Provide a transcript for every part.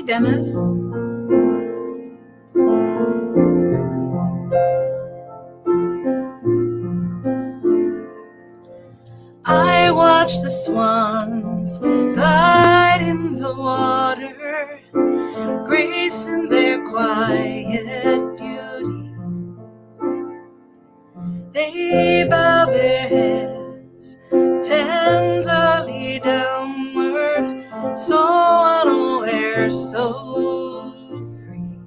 Dennis. I watch the swans glide in the water, grace in their quiet beauty. They bow their heads tenderly downward, so unaware, so free.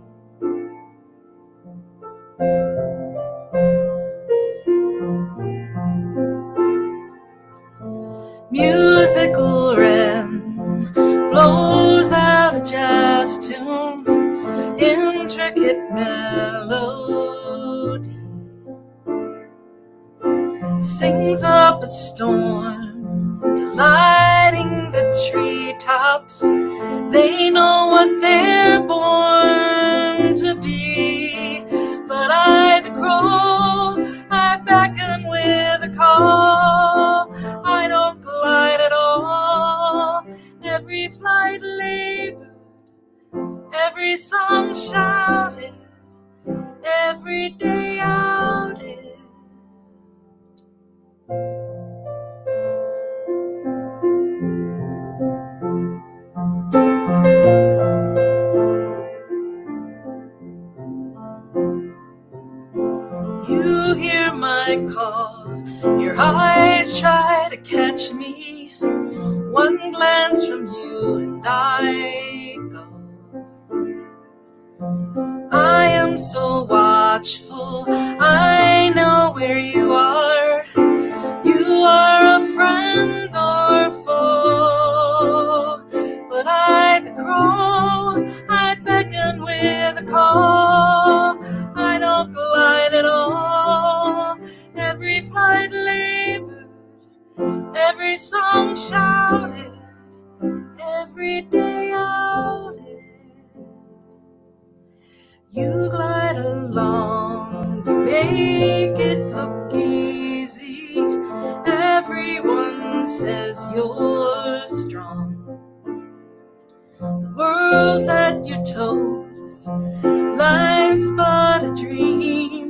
Musical wren blows out a jazz tune, intricate melody, sings up a storm, delighting the treetops. They know what they're born to be. But I, the crow, I beckon with a call. I don't glide at all. Every flight labored, every song shouted, every day outed. You hear my call, your eyes try to catch me. One glance from you and I go. I am so watchful, I know where you are. You are a friend or foe. But I, the crow, I beckon with a call. I don't glide at all. Every flight labored, every song shouted, every day outed. You glide along, you make it look easy. Everyone says you're strong. The world's at your toes, life's but a dream.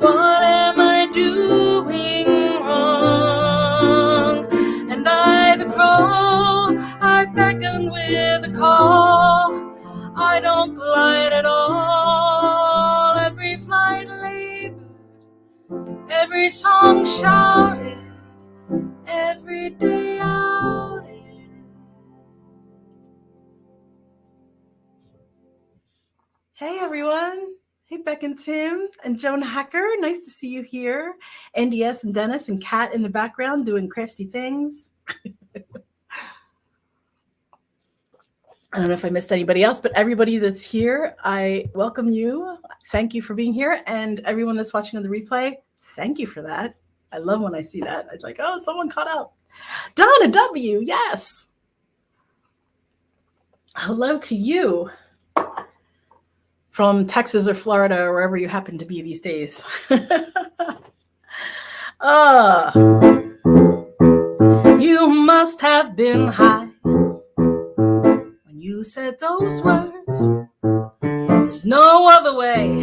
What am I doing wrong? And I, the crow, I beckon with a call. I don't glide at all. Every flight labored, every song shouted, every day outed. Hey everyone. Hey Beck and Tim and Joan Hacker. Nice to see you here. Andy S. and Dennis and Kat in the background doing crafty things. I don't know if I missed anybody else, but everybody that's here, I welcome you. Thank you for being here. And everyone that's watching on the replay, thank you for that. I love when I see that. I'd like, oh, someone caught up. Donna W., yes. Hello to you from Texas or Florida or wherever you happen to be these days. You must have been high when you said those words. There's no other way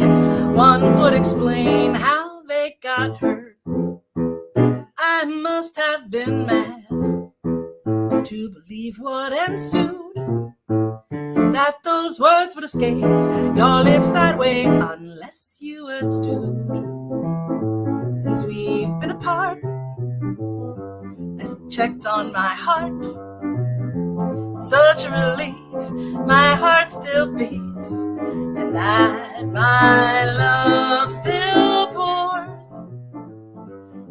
one would explain how they got hurt. I must have been mad to believe what ensued, that those words would escape your lips that way unless you astute. Since we've been apart, I checked on my heart. It's such a relief, my heart still beats, and that my love still pours,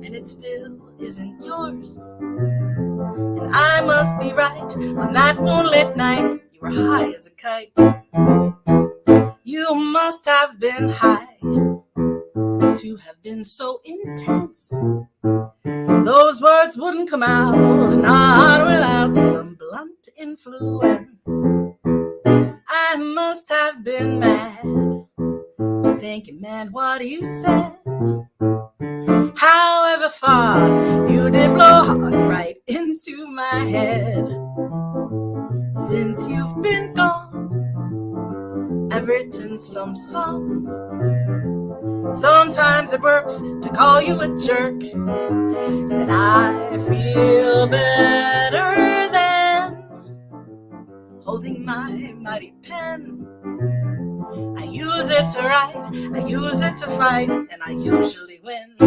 and it still isn't yours. And I must be right on that moonlit night. You were high as a kite. You must have been high to have been so intense. Those words wouldn't come out, not without some blunt influence. I must have been mad to think you meant what you said. However far, you did blow hard right into my head. Since you've been gone, I've written some songs. Sometimes it works to call you a jerk, and I feel better than holding my mighty pen. I use it to write, I use it to fight, and I usually win.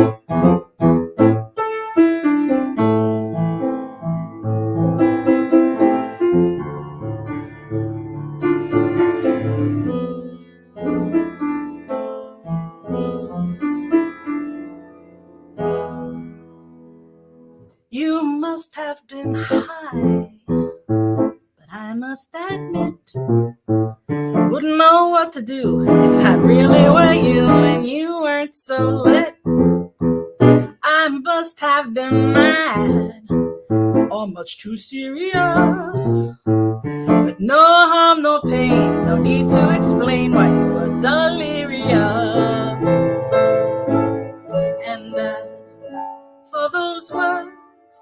You must have been high, but I must admit, wouldn't know what to do if that really were you and you weren't so lit. I must have been mad or much too serious, but no harm, no pain, no need to explain why you were delirious. And as for those words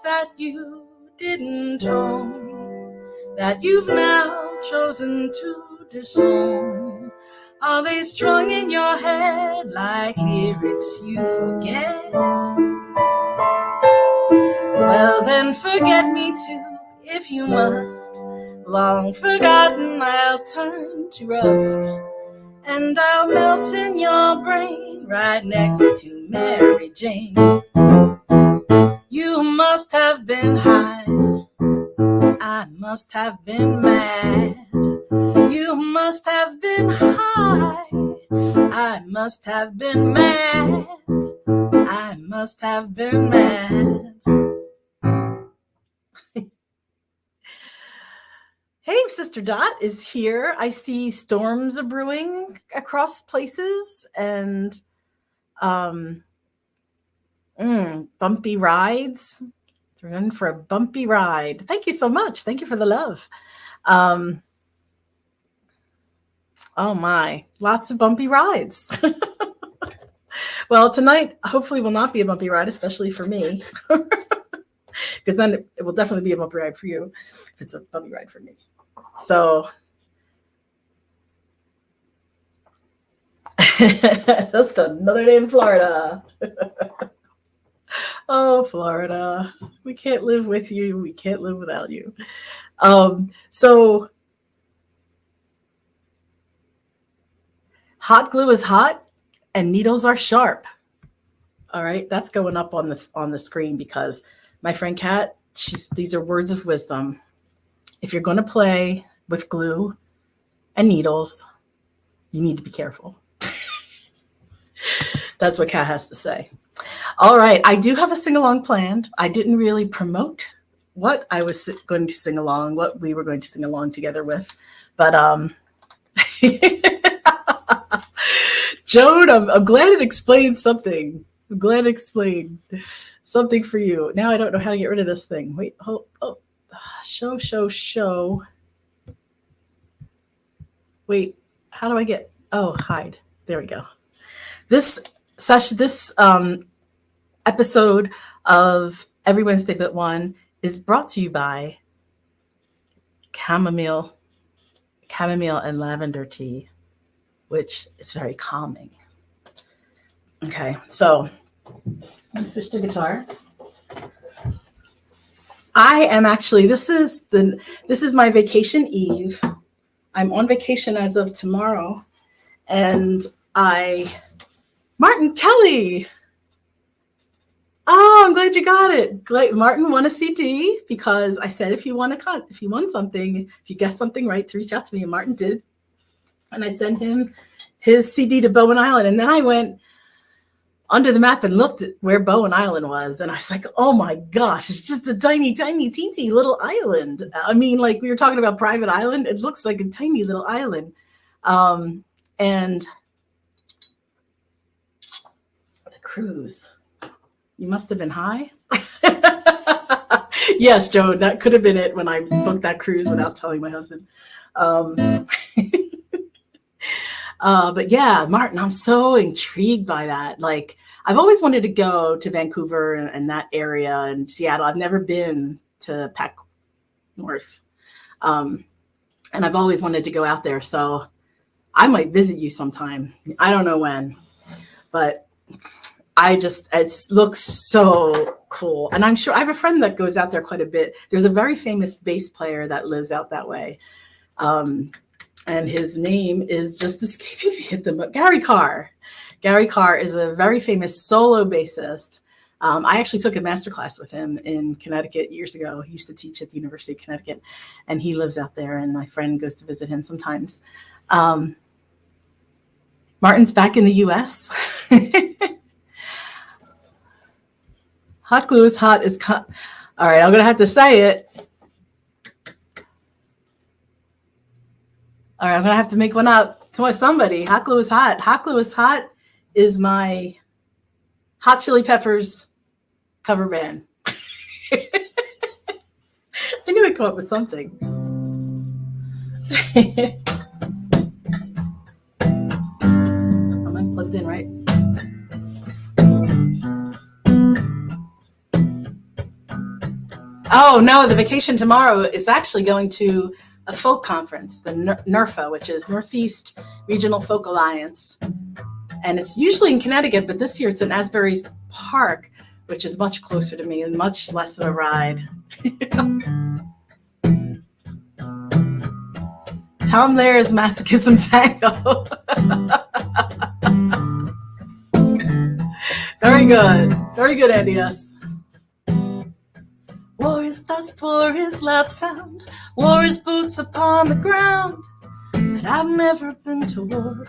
that you didn't own, that you've now chosen to disown, are they strung in your head like lyrics you forget? Well then forget me too, if you must. Long forgotten I'll turn to rust, and I'll melt in your brain right next to Mary Jane. You must have been high, I must have been mad. You must have been high, I must have been mad. I must have been mad. Hey, Sister Dot is here. I see storms are brewing across places and bumpy rides. We're in for a bumpy ride. Thank you so much. Thank you for the love. Oh my, lots of bumpy rides. Well, tonight hopefully will not be a bumpy ride, especially for me, because then it will definitely be a bumpy ride for you if it's a bumpy ride for me. So just another day in Florida. Oh, Florida, we can't live with you. We can't live without you. So hot glue is hot and needles are sharp. All right, that's going up on the screen because my friend Kat, these are words of wisdom. If you're going to play with glue and needles, you need to be careful. That's what Kat has to say. All right, I do have a sing-along planned. I didn't really promote what I was going to sing along, what we were going to sing along together with, but Joan, I'm glad it explained something. I'm glad it explained something for you. Now I don't know how to get rid of this thing. Wait, show. Wait, how do I get? Oh, hide. There we go. This session, this episode of Every Wednesday But One is brought to you by chamomile and lavender tea, which is very calming. Okay, so let me switch to guitar. I am actually, this is my vacation eve. I'm on vacation as of tomorrow, and Martin Kelly. Oh, I'm glad you got it. Martin won a CD because I said if you won something, if you guessed something right, to reach out to me, and Martin did. And I sent him his CD to Bowen Island, and then I went under the map and looked at where Bowen Island was, and I was like, oh my gosh, it's just a tiny, teensy little island. I mean, like we were talking about private island, it looks like a tiny little island. And the cruise. You must have been high. Yes, Joan, that could have been it when I booked that cruise without telling my husband. But yeah, Martin, I'm so intrigued by that. Like, I've always wanted to go to Vancouver and that area and Seattle. I've never been to Pac North. And I've always wanted to go out there. So I might visit you sometime. I don't know when, but it looks so cool. And I'm sure I have a friend that goes out there quite a bit. There's a very famous bass player that lives out that way. And his name is just escaping me at the moment. Gary Carr. Gary Carr is a very famous solo bassist. I actually took a masterclass with him in Connecticut years ago. He used to teach at the University of Connecticut, and he lives out there, and my friend goes to visit him sometimes. Martin's back in the U.S. Hot glue is hot is cut. All right, I'm going to have to say it. All right, I'm going to have to make one up. Come on, somebody. Hot glue is hot. Hot glue is hot is my Hot Chili Peppers cover band. I knew I'd come up with something. Am I plugged in, right? Oh, no, the vacation tomorrow is actually going to a folk conference, the NERFA, which is Northeast Regional Folk Alliance. And it's usually in Connecticut, but this year it's in Asbury's Park, which is much closer to me and much less of a ride. Tom Lair's Masochism Tango. Very good. Very good, Andy S. War is dust, war is loud sound, war is boots upon the ground, but I've never been to war.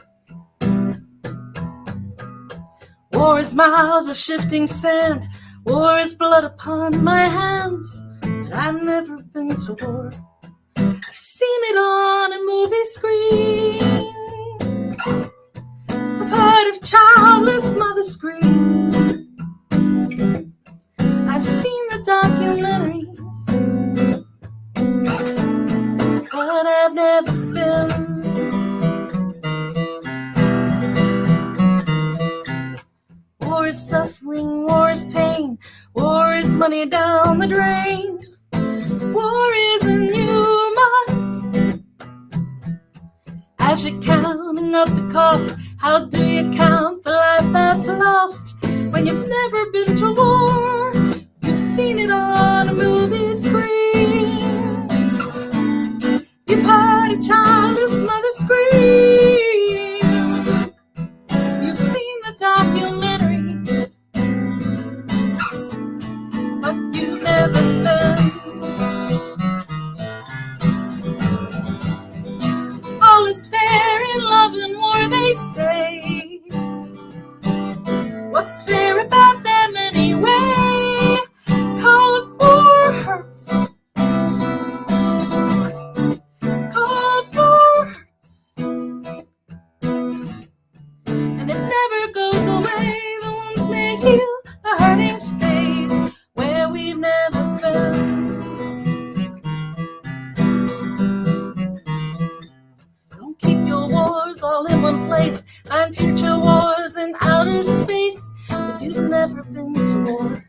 War is miles of shifting sand, war is blood upon my hands, but I've never been to war. I've seen it on a movie screen, I've heard of childless mothers scream, I've seen the documentaries, but I've never been. War is suffering, war is pain, war is money down the drain, war is in your mind. As you're counting up the cost, how do you count the life that's lost? When you've never been to war, you've seen it on a movie screen, you've heard a childless mother scream, you've seen the documentaries, but you've never been. All is fair in love and war, they say. What's fair about them anyway? 'Cause war hurts. 'Cause war hurts. And it never goes away. The wounds may heal, the hurting stays where we've never been. Don't keep your wars all in one place. Find future wars in outer space. If you've never been to war,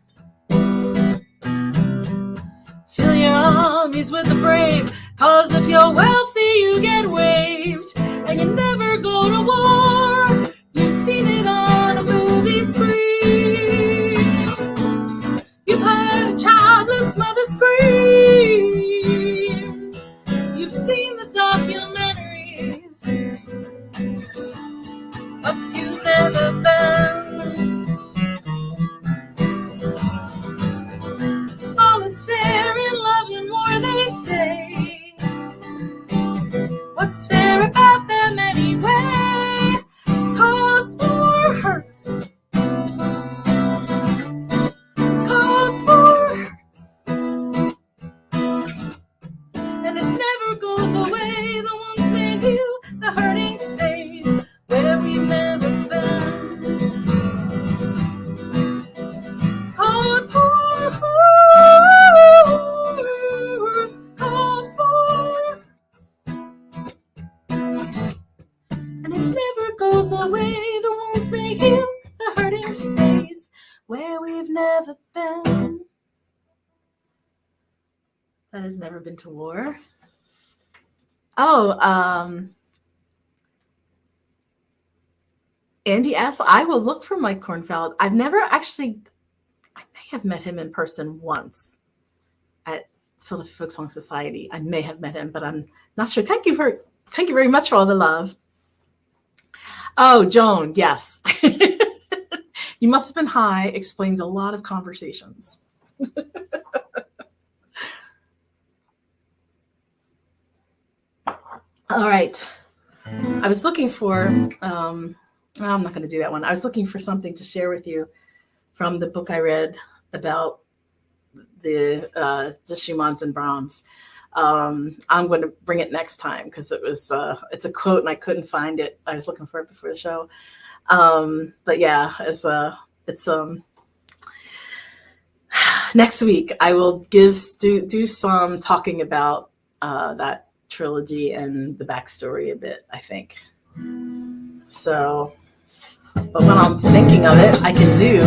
fill your armies with the brave. 'Cause if you're wealthy, you get waived. And you never go to war. You've seen it on a movie screen. You've heard a childless mother scream. You've seen the documentaries, but you've never been. All is fair in love and war, they say. What's fair about them anyway? 'Cause war hurts. 'Cause war hurts. And it never goes away. The wounds may heal, the hurting stays where we've never been. 'Cause war hurts. 'Cause war hurts. And it never goes away. The wounds may heal, the hurting stays where we've never been. That has never been to war. Oh, Andy S., I will look for Mike Kornfeld. I've never actually, I may have met him in person once at Philadelphia Folk Song Society. I may have met him, but I'm not sure. Thank you very much for all the love. Oh, Joan, yes. You must have been high explains a lot of conversations. All right. I was looking for, I'm not going to do that one. I was looking for something to share with you from the book I read about the Schumanns and Brahms. I'm going to bring it next time because it's a quote and I couldn't find it. I was looking for it before the show. But yeah, it's next week I will do some talking about that trilogy and the backstory a bit, I think. So, but when I'm thinking of it, I can do.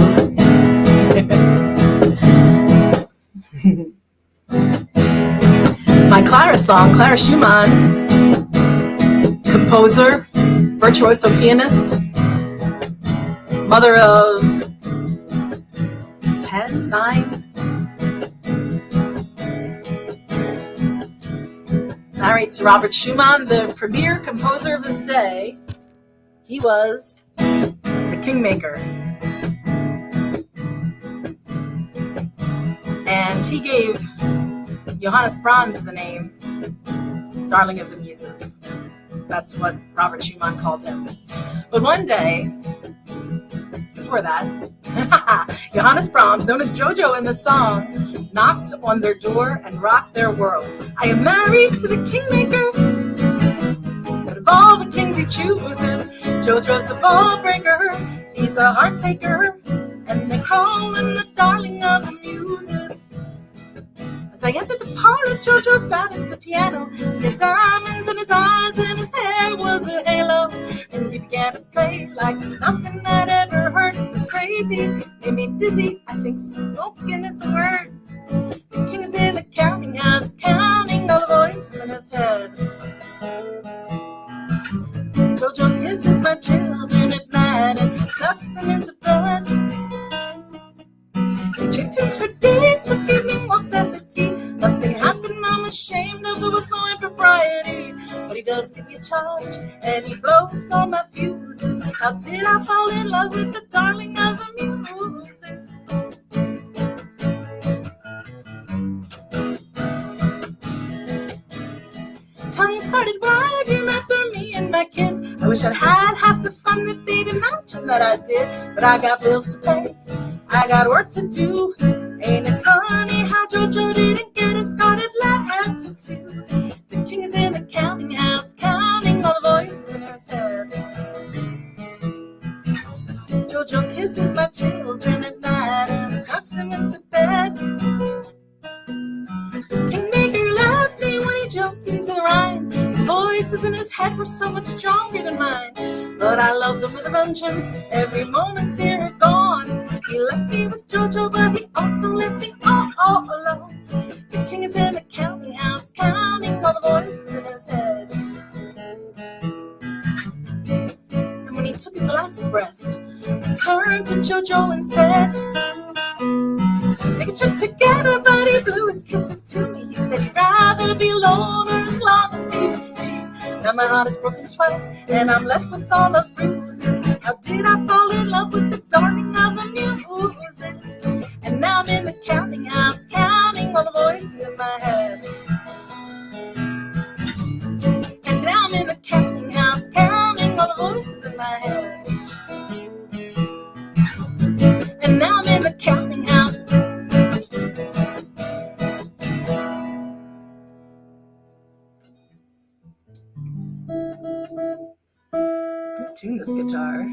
My Clara song, Clara Schumann, composer, virtuoso pianist, mother of 9. Married to Robert Schumann, the premier composer of his day. He was the kingmaker. And he gave Johannes Brahms the name Darling of the Muses. That's what Robert Schumann called him. But one day, before that, Johannes Brahms, known as Jojo in the song, knocked on their door and rocked their world. I am married to the kingmaker, but of all the kings he chooses, Jojo's a ball breaker. He's a heart taker, and they call him the darling of the muses. As I entered the parlor, Jojo sat at the piano. He had diamonds in his eyes and his hair was a halo. And he began to play like nothing I'd ever heard. It was crazy, made me dizzy. I think smoking is the word. The king is in the counting house, counting all the voices in his head. Jojo kisses my children at night and tucks them into bed. He drank tunes for days, took evening walks after tea. Nothing happened, I'm ashamed of, there was no impropriety. But he does give me a charge, and he blows all my fuses. How did I fall in love with the darling of the muses? Tongue started wagging after me and my kids. I wish I'd had half the fun that they'd imagined that I did. But I got bills to pay, I got work to do. Ain't it funny how Jojo didn't get a scarlet attitude? The king is in the counting house, counting all the voices in his head. Jojo kisses my children at night and tucks them into bed. Kingmaker left me when he jumped into the rhyme. The voices in his head were so much stronger than mine. But I loved him with a vengeance, every moment here had gone. He left me with Jojo, but he also left me all alone. The king is in the counting house, counting all the voices in his head. And when he took his last breath, I turned to Jojo and said, "Let's get together," but he blew his kisses to me. He said he'd rather be alone or as long as he was free. Now my heart is broken twice, and I'm left with all those bruises. How did I fall in love with the darling of the muses? And now I'm in the counting house, counting all the voices in my head. And now I'm in the counting house, counting all the voices in my head. And now I'm in the counting house. Tune this guitar,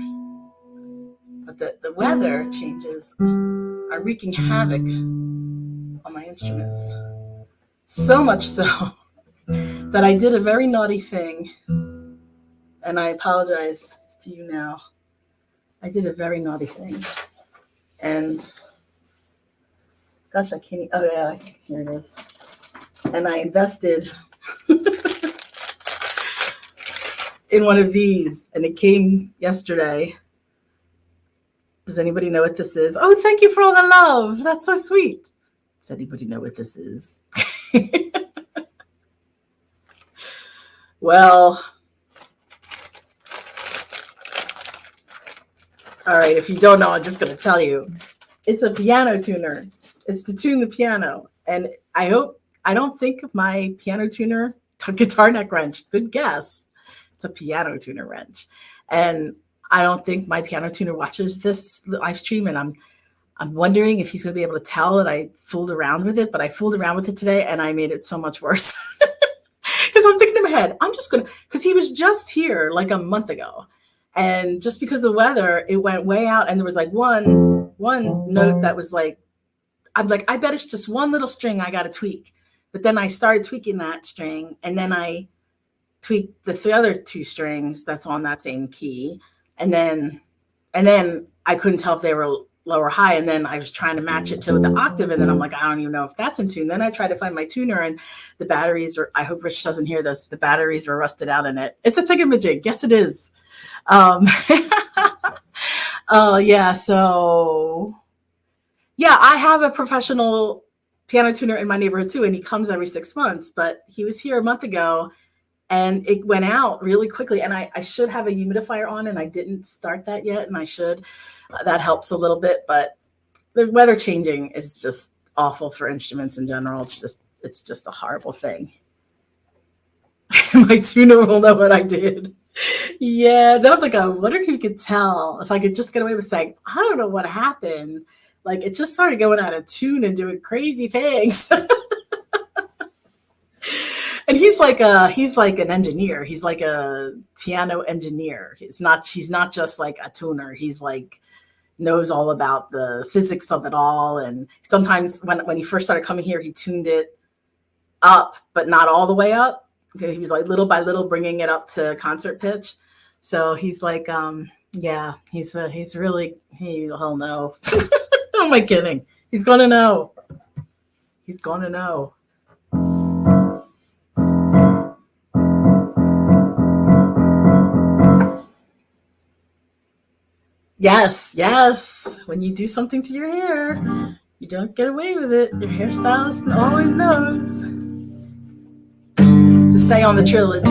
but the weather changes are wreaking havoc on my instruments, so much so that I did a very naughty thing, and I apologize to you now. I did a very naughty thing, and gosh, I can't. Oh yeah, here it is. And I invested in one of these, and it came yesterday, Does anybody know what this is? Oh, thank you for all the love. That's so sweet. Does anybody know what this is? Well, all right, if you don't know, I'm just going to tell you. It's a piano tuner. It's to tune the piano. And I don't think my piano tuner, guitar neck wrench, good guess. It's a piano tuner wrench. And I don't think my piano tuner watches this live stream, and I'm wondering if he's going to be able to tell that I fooled around with it, but I fooled around with it today and I made it so much worse. Because I'm thinking in my head, I'm just going to, because he was just here like a month ago. And just because of the weather, it went way out. And there was like one note that was like, I'm like, I bet it's just one little string I got to tweak. But then I started tweaking that string, and then I tweaked the other two strings that's on that same key. And then I couldn't tell if they were low or high. And then I was trying to match it to the octave. And then I'm like, I don't even know if that's in tune. Then I tried to find my tuner, and the batteries I hope Rich doesn't hear this. The batteries were rusted out in it. It's a thingamajig. Yes, it is. Yeah. So yeah, I have a professional piano tuner in my neighborhood too. And he comes every 6 months, but he was here a month ago and it went out really quickly. And I should have a humidifier on, and I didn't start that yet. And I should, that helps a little bit, but the weather changing is just awful for instruments in general. It's just a horrible thing. My tuner will know what I did. Yeah, then I'm like, I wonder if you could tell, if I could just get away with saying, I don't know what happened. Like, it just started going out of tune and doing crazy things. And he's like an engineer. He's like a piano engineer. He's not just like a tuner. He's like knows all about the physics of it all. And sometimes when he first started coming here, he tuned it up, but not all the way up. He was like little by little bringing it up to concert pitch. So he's like, yeah, he's really, he'll know. Who am I kidding? He's going to know. He's going to know. Yes. When you do something to your hair, you don't get away with it. Your hairstylist always knows. To stay on the trilogy.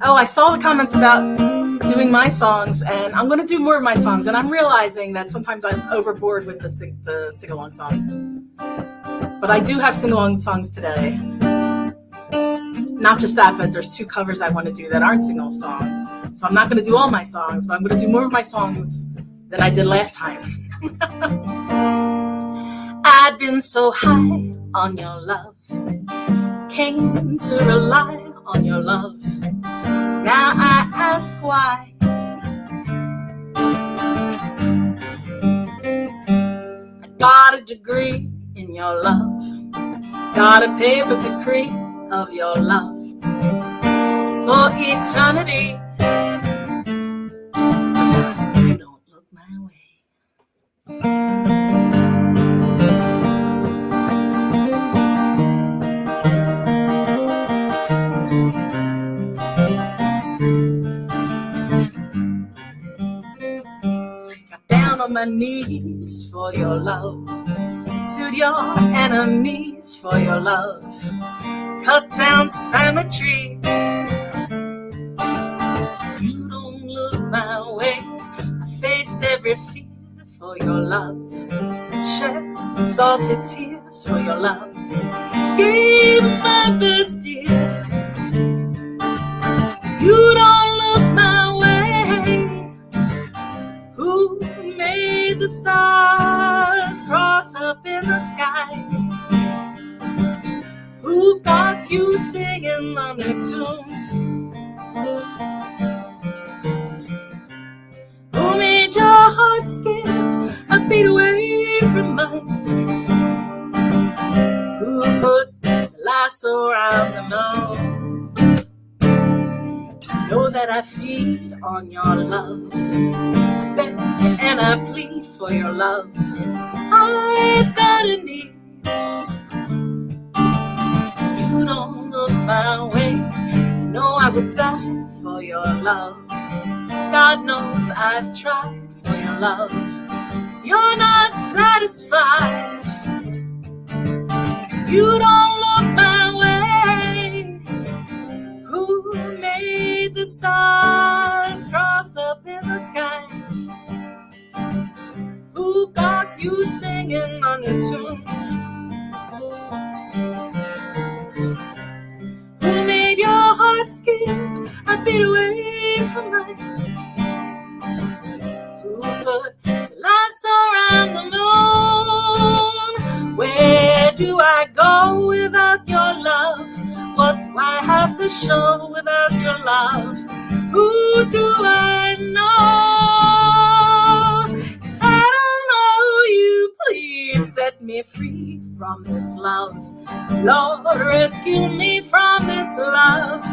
Oh, I saw the comments about doing my songs, and I'm going to do more of my songs. And I'm realizing that sometimes I'm overboard with the sing-along songs. But I do have sing-along songs today. Not just that, but there's 2 covers I want to do that aren't sing-along songs. So I'm not going to do all my songs, but I'm going to do more of my songs than I did last time. I'd been so high on your love, came to rely on your love. Now I ask why. I got a degree in your love, got a paper decree of your love for eternity. Don't look my way. Got down on my knees for your love, sued your enemies for your love, cut down to family trees. You don't look my way. I faced every fear for your love, shed salted tears for your love, gave my best years. You don't look my way. Who made the stars cross up in the sky? Who got you singing on the tune? Who made your heart skip a beat away from mine? Who put the lasso around the moon? Know that I feed on your love, I beg and I plead for your love. I've got a need. You don't look my way. You know I would die for your love. God God knows I've tried for your love. You're not satisfied. You don't look my way. Who made the stars cross up in the sky? Who got you singing on your tune? Who made your heart skip a beat away from mine? Who put lights around the moon? Where do I go without your love? What do I have to show without your love? Who do I know? If I don't know you, please set me free from this love. Lord, rescue me from this love.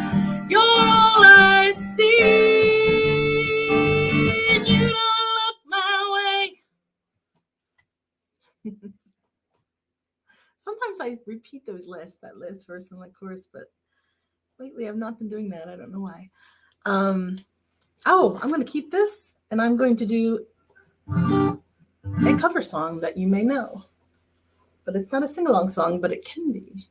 You're all I see. And you don't look my way. Sometimes I repeat that last verse and that chorus, but lately I've not been doing that. I don't know why. I'm going to keep this, and I'm going to do a cover song that you may know. But it's not a sing-along song, but it can be.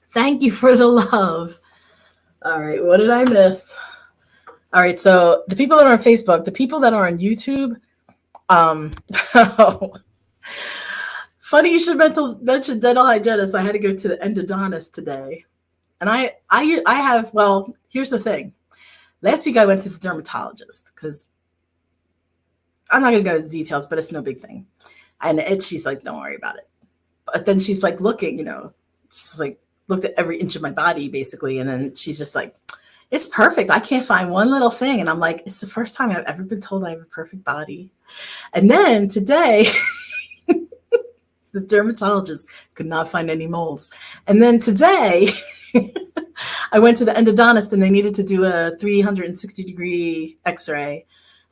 Thank you for the love. All right, what did I miss? All right, so the people that are on Facebook, the people that are on YouTube, funny you should mention dental hygienist. I had to go to the endodontist today. And I have, well, here's the thing. Last week I went to the dermatologist because I'm not going to go into the details, but it's no big thing. And she's like, don't worry about it. But then she's like looking, she's like looked at every inch of my body basically. And then she's just like, it's perfect. I can't find one little thing. And I'm like, it's the first time I've ever been told I have a perfect body. And then today, the dermatologist could not find any moles. And then today, I went to the endodontist and they needed to do a 360-degree x-ray.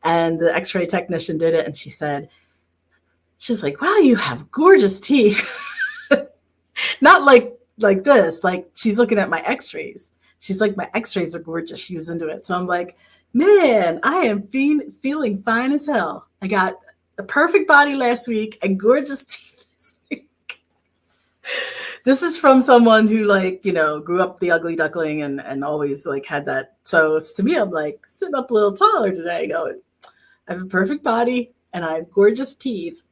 And the x-ray technician did it. And she's like, wow, you have gorgeous teeth. Not like this. Like she's looking at my x-rays. She's like, my x-rays are gorgeous. She was into it. So I'm like, man, I am feeling fine as hell. I got a perfect body last week and gorgeous teeth this week. This is from someone who grew up the ugly duckling and always had that. So to me, I'm like sitting up a little taller today going, I have a perfect body and I have gorgeous teeth.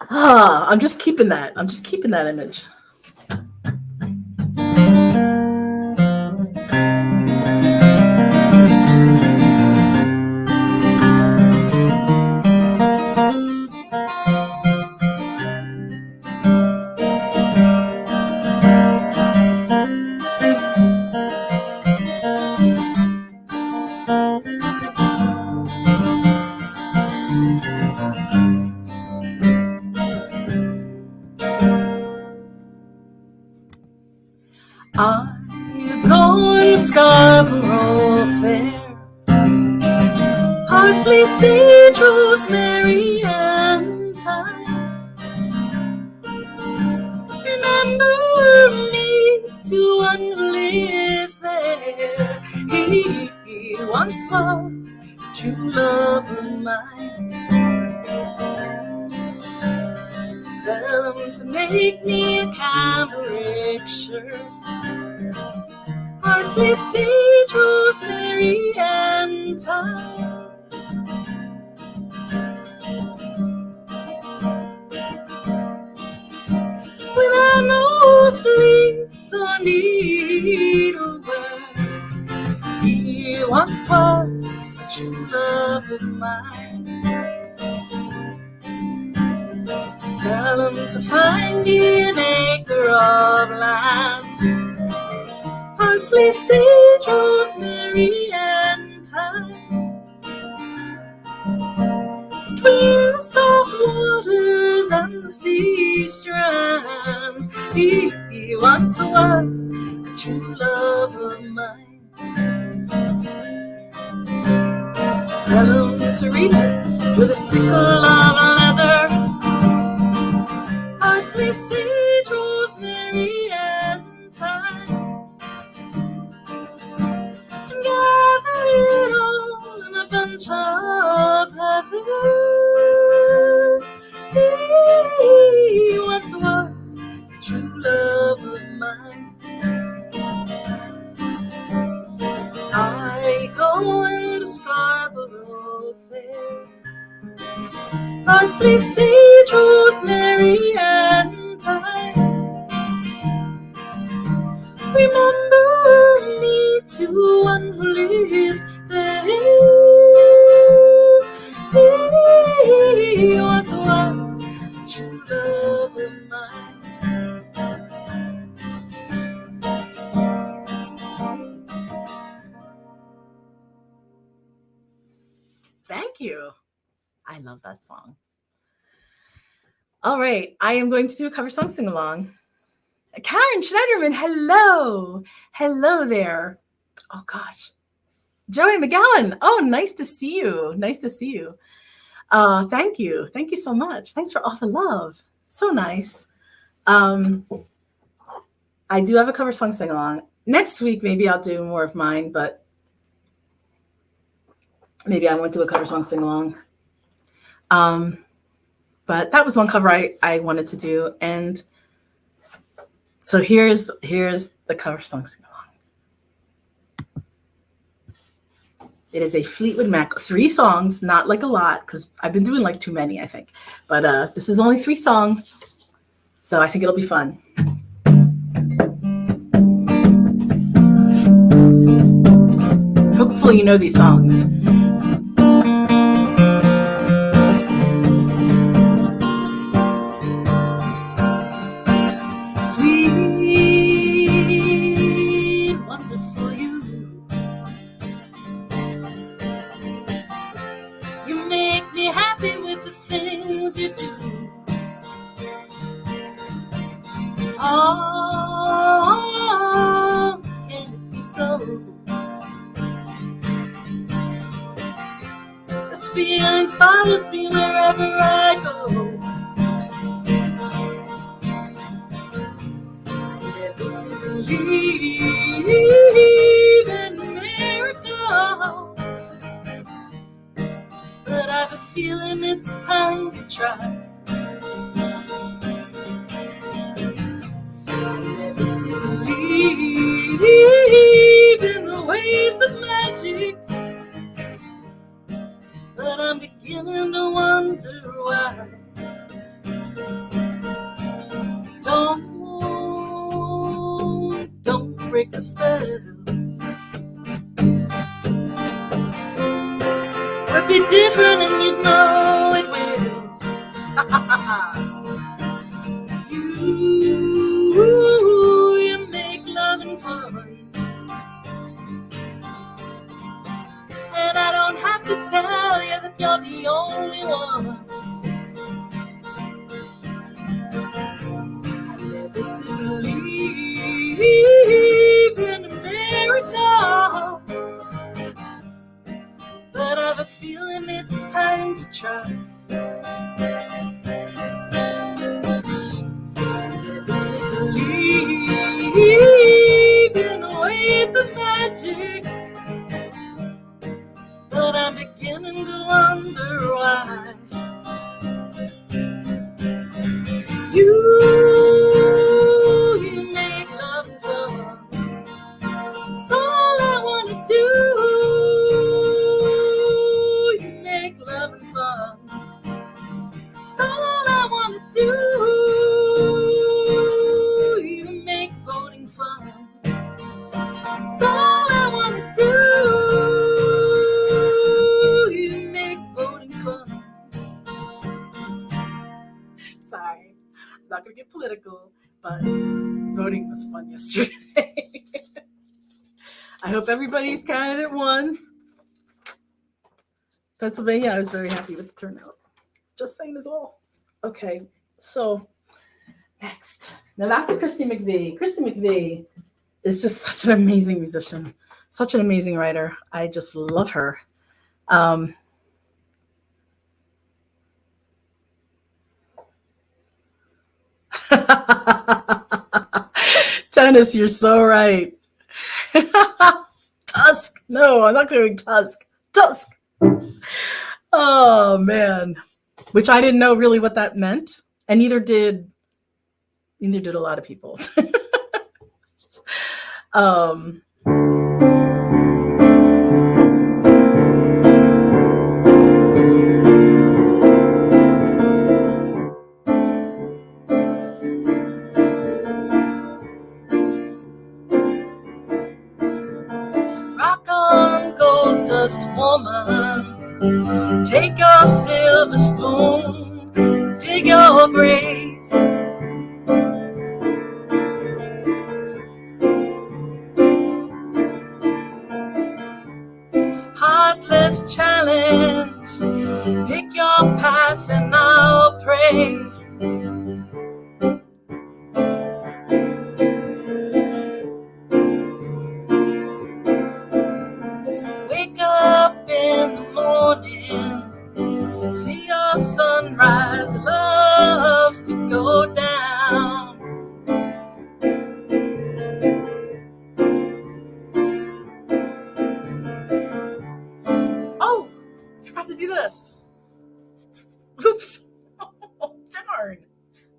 I'm just keeping that. I'm just keeping that image. Are you going Scarborough Fair? Parsley, sage, rosemary, and thyme. Remember me to one who lives there. He once was a true love of mine. Tell him to make me a cambric shirt. Parsley, sage, rosemary, and thyme. Without no sleeves or needlework, he once was a true love of mine. Tell him to find me an acre of land. Parsley, sage, rosemary, and thyme. Between the salt waters and the sea strands, he once was a true love of mine. Tell him to reap it with a sickle of leather. Parsley, sage, rosemary, and thyme. true love of mine. I go into Scarborough Fair, parsley, sage, rosemary, and thyme. Remember me to one who lives there. He once was a true love of mine. Thank you. I love that song. All right, I am going to do a cover song sing-along. Karen Schneiderman, hello. Hello there. Oh, gosh. Joey McGowan. Oh, nice to see you. Nice to see you. Thank you. Thank you so much. Thanks for all the love. So nice. I do have a cover song sing-along. Next week, maybe I'll do more of mine, but maybe I won't do a cover song sing-along. But that was one cover I wanted to do. And so here's the cover song sing-along. It is a Fleetwood Mac, 3 songs, not like a lot, because I've been doing like too many, I think. But this is only 3 songs, so I think it'll be fun. Hopefully you know these songs. Sweet, wonderful you. You make me happy with the things you do. Oh, can it be so? This feeling follows me wherever I go. Never to believe in miracles, but I have a feeling it's time to try. Never to believe in the ways of magic, but I'm beginning to wonder why. Don't break the spell. Could be different and you know it will. You make loving fun, and I don't have to tell you that you're the only one. I never to believe in miracles, but I have a feeling it's time to try. Never to believe in the ways of magic, but I'm beginning to wonder why. You make love fun. It's all I want to do. You make love fun. It's all I want to do. You make voting fun. It's all I want to do. You make voting fun. Sorry. I'm not going to get political, but voting was fun yesterday. I hope everybody's candidate won. Pennsylvania, I was very happy with the turnout. Just saying as well. Okay, so next. Now that's a Christy McVie. Christy McVie is just such an amazing musician, such an amazing writer. I just love her. Dennis, you're so right. Tusk. No, I'm not doing Tusk. Tusk. Oh, man. Which I didn't know really what that meant. And neither did Neither did a lot of people. Rock on, gold dust woman, take your silver spoon and dig your grave. Heartless challenge, pick your path and I'll pray. Wake up in the morning, see your sunrise, loves to go down. Oh, I forgot to do this. Oops. Oh, darn.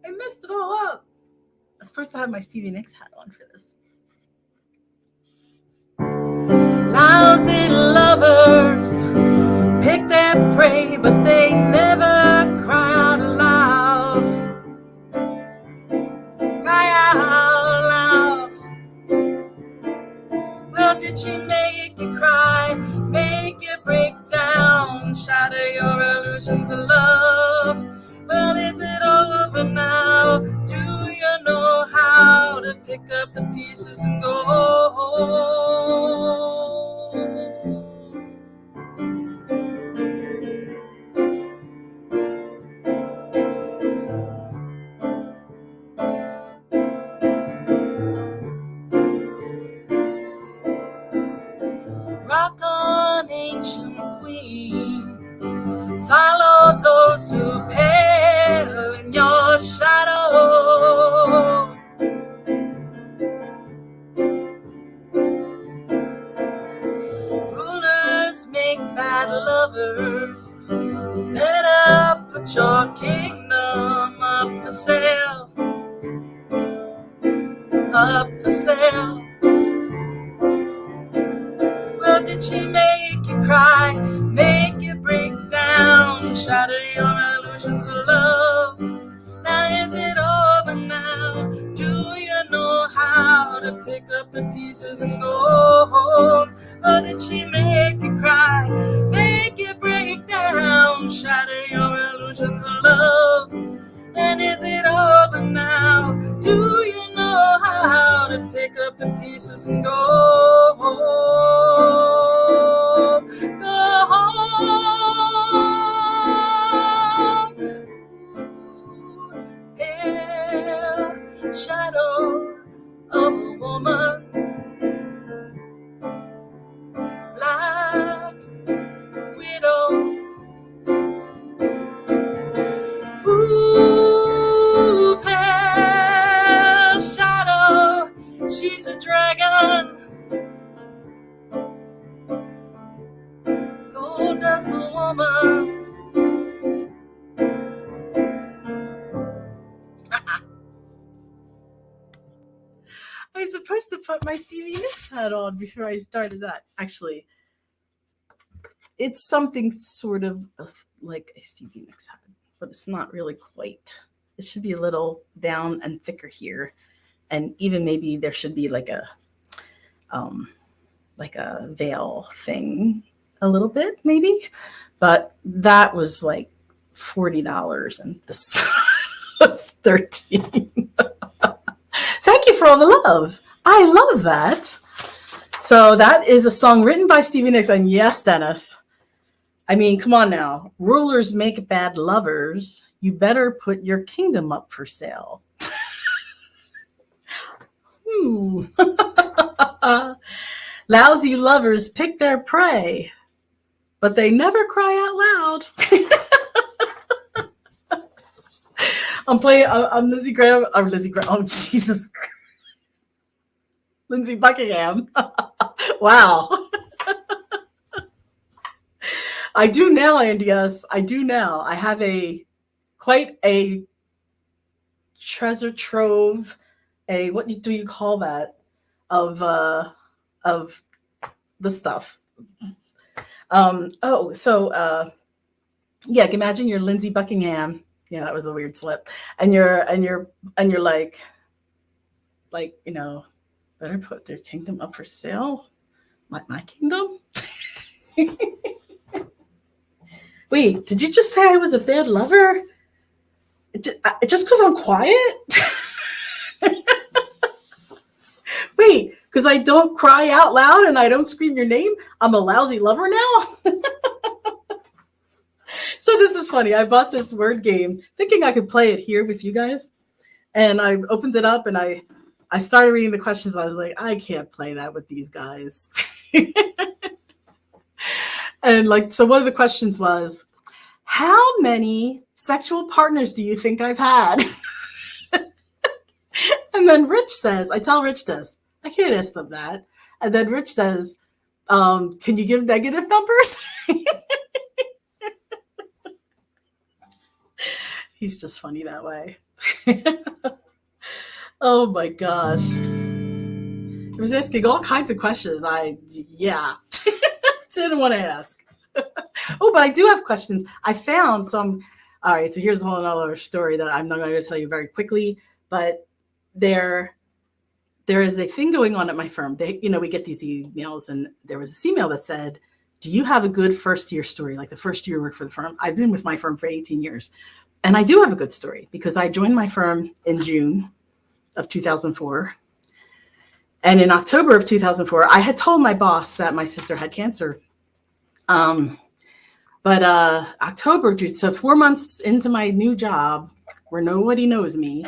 I messed it all up. I was supposed to have my Stevie Nicks hat on for this. Lousy lovers pick their prey, but they never cry out loud. Cry out loud. Well, did she make you cry, make you break down, shatter your illusions of love? Well, is it over now? Do you know how to pick up the pieces and go home? Rock on, ancient queen, follow those who pale in your shadow. Rulers make bad lovers, better put your kingdom up for sale. Up for sale. Well, did she make you cry, make you break down, shatter your illusions of love? Now is it over now? Do you know how to pick up the pieces and go home? Or did she make you cry, make you break down, shatter your illusions of love? And is it over now? Do you know how to pick up the pieces and go home? Go home. Pale shadow of a woman, black widow. Ooh, pale shadow, she's a dragon. Gold dust woman. I was supposed to put my Stevie Nicks hat on before I started that. Actually, it's something sort of like a Stevie Nicks hat, but it's not really quite. It should be a little down and thicker here, and even maybe there should be like a veil thing, a little bit maybe. But that was like $40, and this was $13. Thank you for all the love. I love that. So that is a song written by Stevie Nicks, and yes, Dennis. I mean, come on now. Rulers make bad lovers. You better put your kingdom up for sale. Lousy lovers pick their prey, but they never cry out loud. I'm playing. I'm Lindsey Graham. Oh, Jesus Christ. Lindsey Buckingham. Wow. I do now, Andy. Yes, I do now. I have quite a treasure trove, what do you call that, of the stuff. Yeah, imagine you're Lindsey Buckingham. Yeah, that was a weird slip. And you're like, better put their kingdom up for sale. Like my kingdom? Wait, did you just say I was a bad lover? Just because I'm quiet? Wait, because I don't cry out loud and I don't scream your name, I'm a lousy lover now? So this is funny. I bought this word game thinking I could play it here with you guys. And I opened it up and I started reading the questions. I was like, I can't play that with these guys. And so one of the questions was, how many sexual partners do you think I've had? And then Rich says, I tell Rich this, I can't ask them that. And then Rich says, can you give negative numbers? He's just funny that way. Oh my gosh. He was asking all kinds of questions. Didn't want to ask. Oh, but I do have questions. I found some. All right, so here's a whole other story that I'm not going to tell you very quickly, but there is a thing going on at my firm. We get these emails, and there was this email that said, do you have a good first year story? Like the first year you work for the firm. I've been with my firm for 18 years. And I do have a good story because I joined my firm in June of 2004. And in October of 2004, I had told my boss that my sister had cancer. But October, so 4 months into my new job where nobody knows me,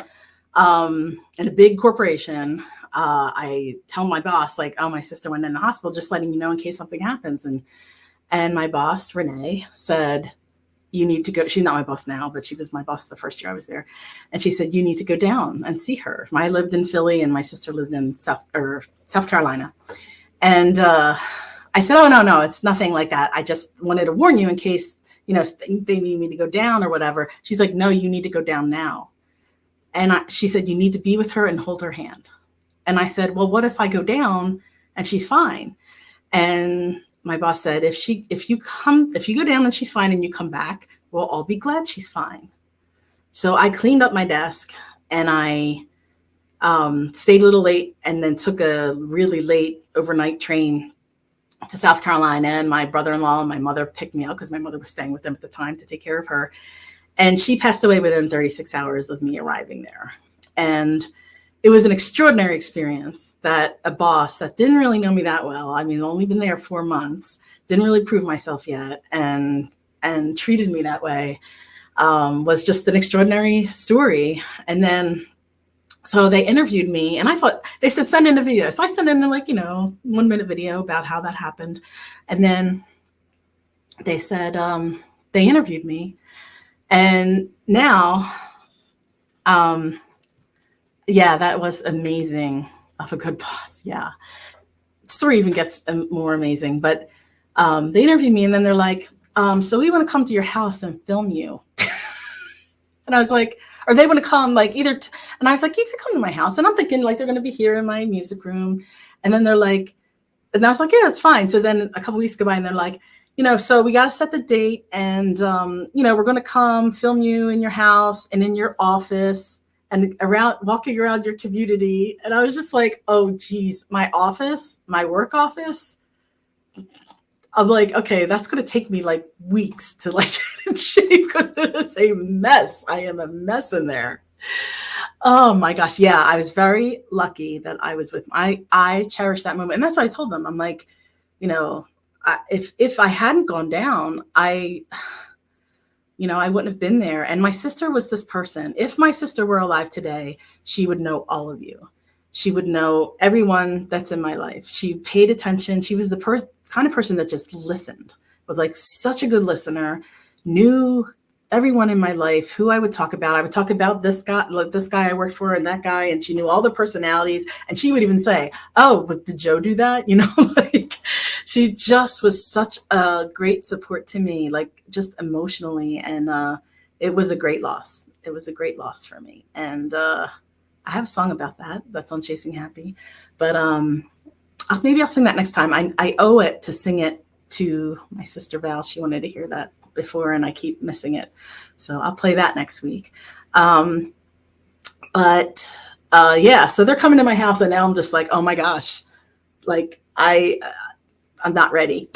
in a big corporation, I tell my boss, like, oh, my sister went in the hospital, just letting you know in case something happens. And my boss, Renee, said, you need to go. She's not my boss now, but she was my boss the first year I was there. And she said, you need to go down and see her. I lived in Philly and my sister lived in South Carolina. And I said, oh, no, it's nothing like that. I just wanted to warn you in case, they need me to go down or whatever. She's like, no, you need to go down now. And she said, you need to be with her and hold her hand. And I said, well, what if I go down and she's fine? And my boss said, if you go down and she's fine and you come back, we'll all be glad she's fine. So I cleaned up my desk and I stayed a little late and then took a really late overnight train to South Carolina. And my brother-in-law and my mother picked me up because my mother was staying with them at the time to take care of her. And she passed away within 36 hours of me arriving there. And it was an extraordinary experience that a boss that didn't really know me that well, only been there 4 months, didn't really prove myself yet, and treated me that way, was just an extraordinary story. And then, so they interviewed me, and I thought, they said, send in a video. So I sent in 1 minute video about how that happened. And then they said, they interviewed me. And now, yeah, that was amazing of a good boss. Yeah. The story even gets more amazing. But they interviewed me and then they're like, so we want to come to your house and film you. And I was like, or they want to come and I was like, you can come to my house. And I'm thinking they're going to be here in my music room. And then they're like, and I was like, yeah, that's fine. So then a couple weeks go by and they're like, so we got to set the date and, we're going to come film you in your house and in your office and walking around your community. And I was just like, oh, geez, my office, my work office. I'm like, okay, that's going to take me weeks to get in shape because it is a mess. I am a mess in there. Oh my gosh. Yeah. I was very lucky that I was with I cherish that moment. And that's what I told them. I'm like, if I hadn't gone down, I wouldn't have been there. And my sister was this person. If my sister were alive today, she would know all of you. She would know everyone that's in my life. She paid attention. She was the kind of person that just listened, was such a good listener, knew everyone in my life, who I would talk about. I would talk about this guy I worked for and that guy. And she knew all the personalities. And she would even say, oh, but did Joe do that? She just was such a great support to me, just emotionally. And it was a great loss. It was a great loss for me. And I have a song about that. That's on Chasing Happy. But maybe I'll sing that next time. I owe it to sing it to my sister Val. She wanted to hear that before, and I keep missing it. So I'll play that next week. Yeah, so they're coming to my house, and now I'm just like, oh my gosh, like I'm not ready.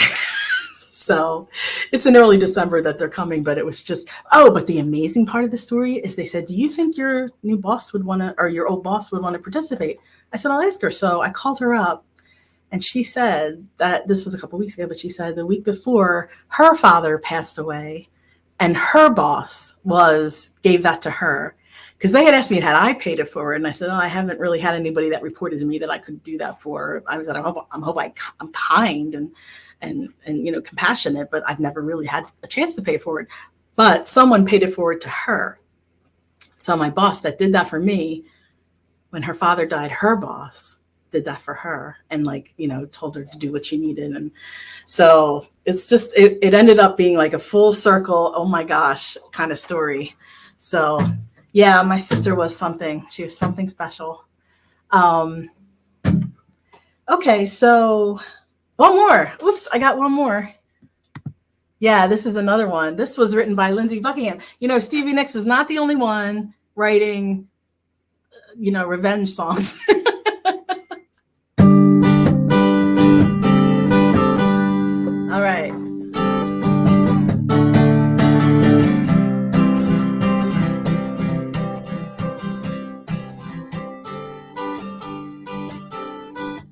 So it's in early December that they're coming, but it was just, but the amazing part of the story is they said, do you think your new boss would want to, or your old boss would want to participate? I said, I'll ask her. So I called her up, and she said that this was a couple of weeks ago, but she said the week before her father passed away, and her boss gave that to her. Because they had asked me, had I paid it forward? And I said, I haven't really had anybody that reported to me that I could do that for. I said, I'm kind and compassionate, but I've never really had a chance to pay it forward. But someone paid it forward to her. So my boss that did that for me, when her father died, her boss did that for her and told her to do what she needed. And so it's just, it ended up being like a full circle, oh my gosh, kind of story. So yeah, my sister was something. She was something special. Okay, so one more. Oops, I got one more. Yeah, this is another one. This was written by Lindsey Buckingham. Stevie Nicks was not the only one writing, revenge songs. All right.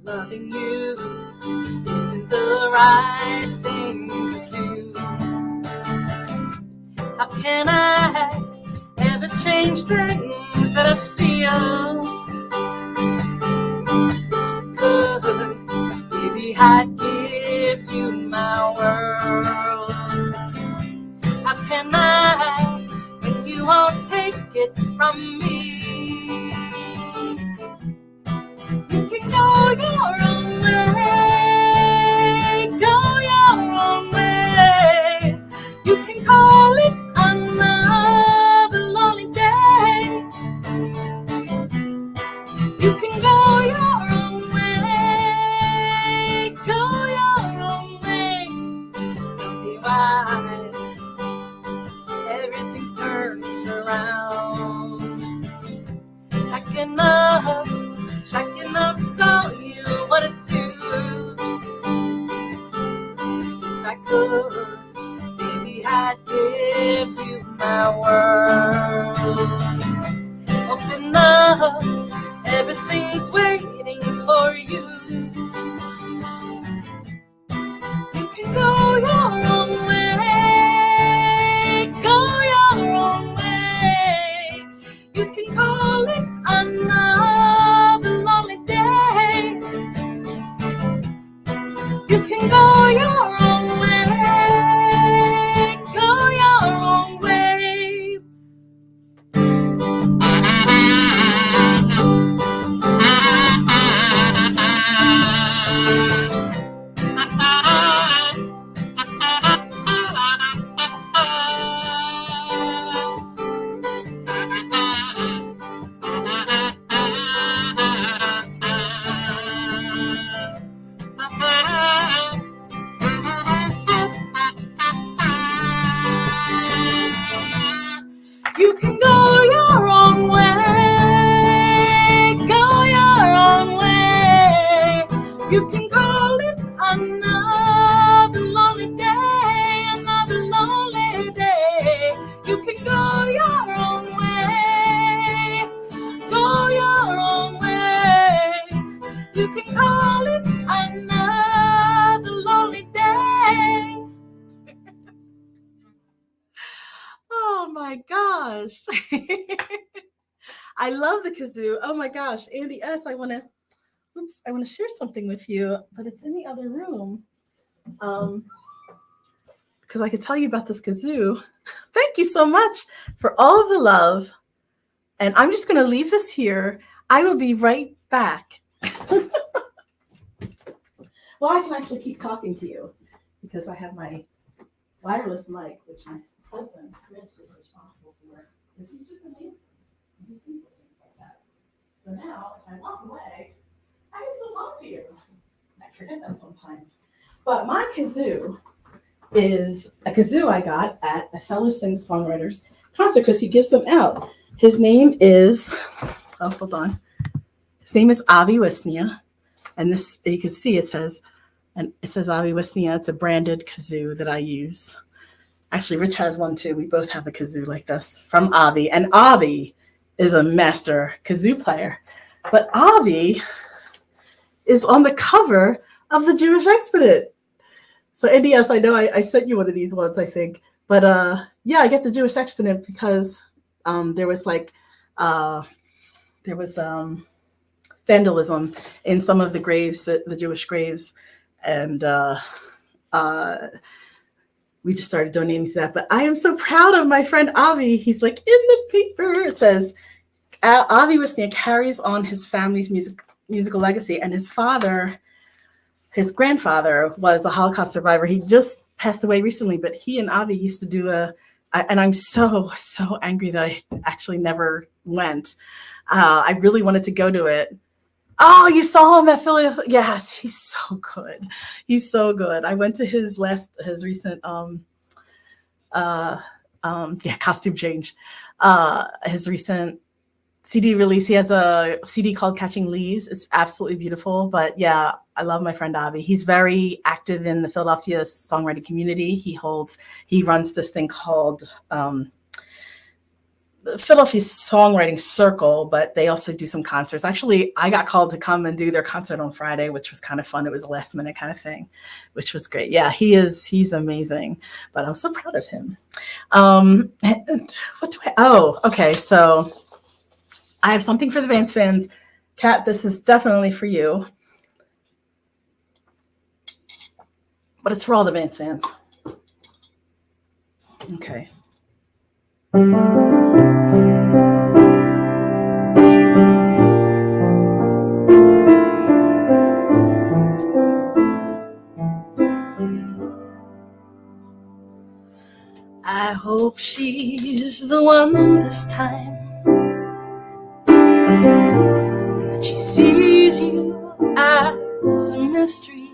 Loving you isn't the right thing to do. How can I ever change things that I feel? Good, maybe I'd give you my world. How can I when you won't take it from me? You can go your own way, go your own way. You can call it another lonely day. You can go your own way, go your own way. Be wise, everything's turned around. Packing up, so you what to do. If I could, maybe I'd give you my world. Open up, everything's waiting for you. You can go your own way, go your own way. You can call it another lonely day. You can go your own way, go your own way. You can go your own way, go your own way. You can call it another lonely day, another lonely day. You can go your own way, go your own way. You can call it another lonely day. Oh my gosh. I love the kazoo. Oh my gosh. Andy S., I want to share something with you, but it's in the other room. Because I could tell you about this kazoo. Thank you so much for all of the love. And I'm just going to leave this here. I will be right back. Well, I can actually keep talking to you because I have my wireless mic, which my husband Rich is responsible Because he's just amazing. He thinks of things like that. So now, if I walk away, I can still talk to you. I forget that sometimes. But my kazoo is a kazoo I got at a fellow singer-songwriters concert because he gives them out. His name is, oh, hold on. His name is Avi Wisnia. And this, you can see it says Avi Wisnia. It's a branded kazoo that I use. Actually, Rich has one too. We both have a kazoo like this from Avi. And Avi is a master kazoo player. But Avi is on the cover of the Jewish Exponent. So, Andy, yes, I know I sent you one of these ones, I think. But yeah, I get the Jewish Exponent because there was vandalism in some of the graves, the Jewish graves. And we just started donating to that. But I am so proud of my friend Avi. He's like, in the paper, it says, Avi Wisnia carries on his family's musical legacy. And his grandfather was a Holocaust survivor. He just passed away recently, but he and Avi used to do and I'm so angry that I actually never went. I really wanted to go to it. Oh, you saw him at Philadelphia? Yes, he's so good. He's so good. I went to his recent costume change. His recent CD release. He has a CD called Catching Leaves. It's absolutely beautiful. But yeah, I love my friend Avi. He's very active in the Philadelphia songwriting community. He runs this thing called the Philadelphia Songwriting Circle, but they also do some concerts. Actually, I got called to come and do their concert on Friday, which was kind of fun. It was a last minute kind of thing, which was great. Yeah, he's amazing, but I'm so proud of him. Okay. So I have something for the Vance fans. Kat, this is definitely for you, but it's for all the Vance fans. Okay. I hope she's the one this time, that she sees you as a mystery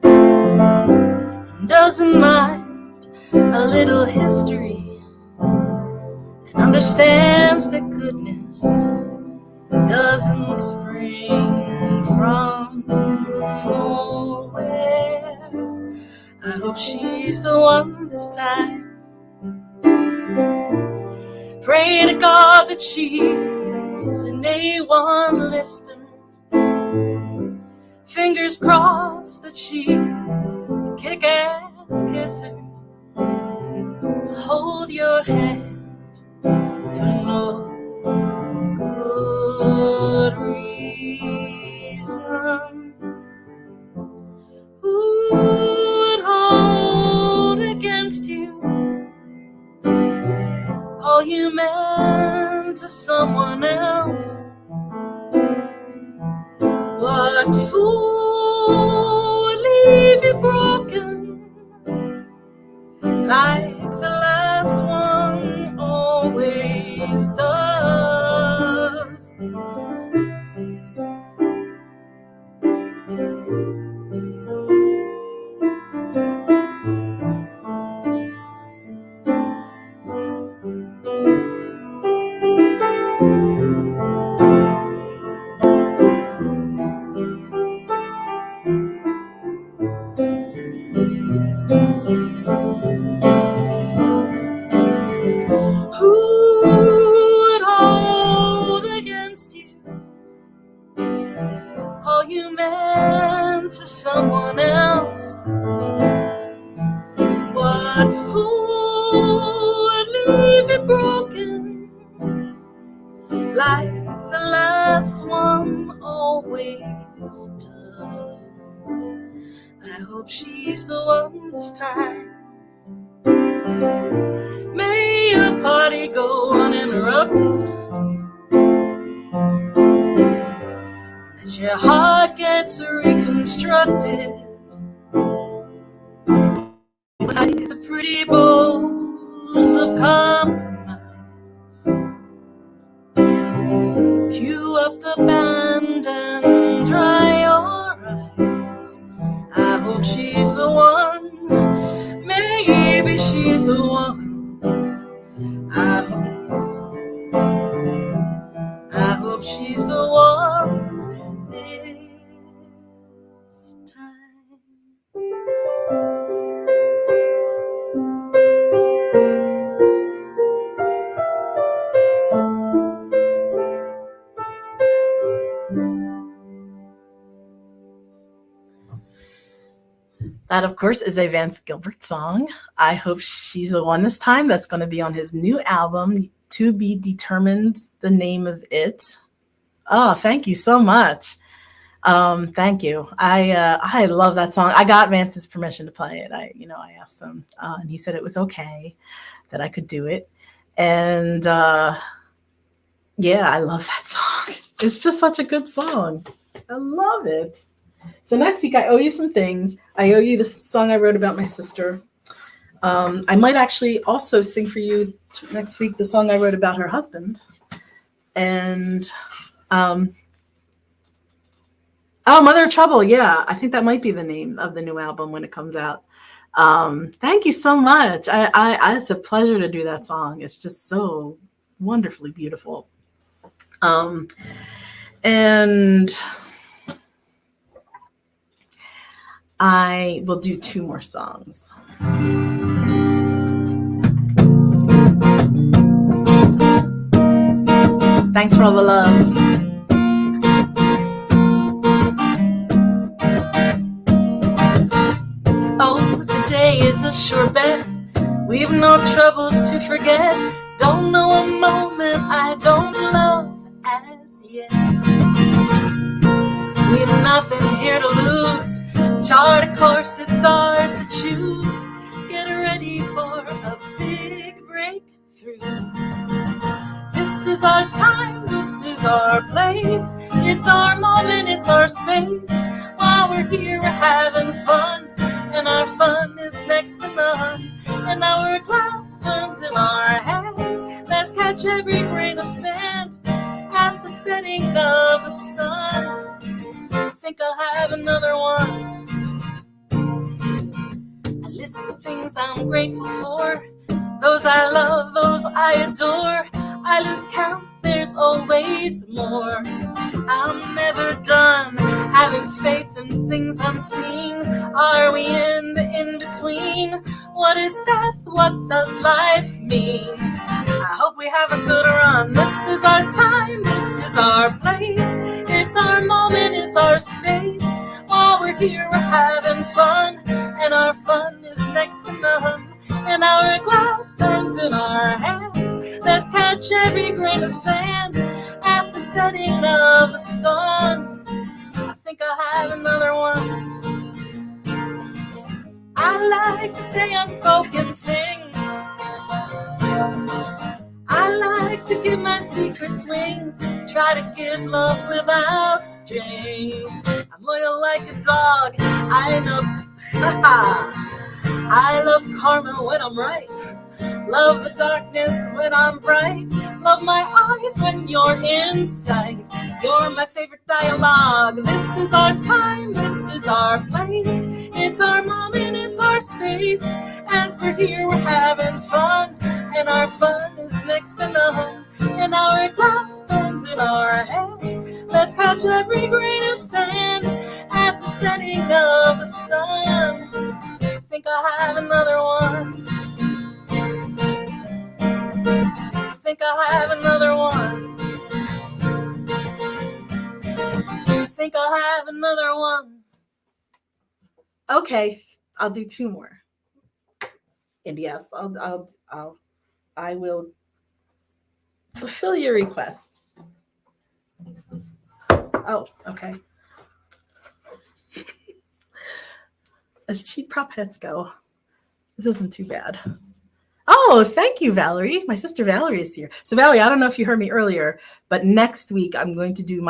and doesn't mind a little history and understands that goodness doesn't spring from nowhere. I hope she's the one this time. Pray to God that she's an A1 lister. Fingers crossed that she's a kick-ass kisser. Hold your hand for no good reason. Who would hold against you all you meant to someone else? What fool would leave you broken like the last one always does? To someone else. What fool would leave it broken like the last one always does? I hope she's the one this time. May your party go uninterrupted as your heart gets reconstructed. The pretty bows of compromise That, of course, is a Vance Gilbert song. I hope she's the one this time. That's going to be on his new album, To Be Determined, the name of it. Oh, thank you so much. Thank you. I love that song. I got Vance's permission to play it. I asked him, and he said it was okay that I could do it. And yeah, I love that song. It's just such a good song. I love it. So next week I owe you some things. I owe you the song I wrote about my sister. I might actually also sing for you next week the song I wrote about her husband. And Mother of Trouble. Yeah, I think that might be the name of the new album when it comes out. Thank you so much. It's a pleasure to do that song. It's just so wonderfully beautiful. And I will do 2 more songs. Thanks for all the love. Oh, today is a sure bet. We've no troubles to forget. Don't know a moment I don't love as yet. We've nothing here to lose. Chart a course, it's ours to choose. Get ready for a big breakthrough. This is our time, this is our place. It's our moment, it's our space. While we're here, we're having fun, and our fun is next to none. And our glass turns in our hands. Let's catch every grain of sand at the setting of the sun. I think I'll have another one. I list the things I'm grateful for, those I love, those I adore. I lose count, there's always more. I'm never done having faith in things unseen. Are we in the in-between? What is death? What does life mean? I hope we have a good run. This is our time, this is our place. It's our moment, it's our space. While we're here, we're having fun, and our fun is next to none. And our glass turns in our hands. Let's catch every grain of sand at the setting of the sun. I think I'll have another one. I like to say unspoken things. I like to give my secrets wings. Try to give love without strings. I'm loyal like a dog. I know. I love karma when I'm right. Love the darkness when I'm bright. Love my eyes when you're in sight. You're my favorite dialogue. This is our time, this is our place. It's our moment, it's our space. As we're here, we're having fun, and our fun is next to none. And our glass turns in our hands. Let's catch every grain of sand at the setting of the sun. I think I'll have another one. I think I'll have another one. I think I'll have another one. Okay, I'll do 2 more. And yes, I will fulfill your request. Oh, okay. As cheap prop heads go, this isn't too bad. Oh, thank you, Valerie. My sister Valerie is here. So Valerie, I don't know if you heard me earlier, but next week I'm going to do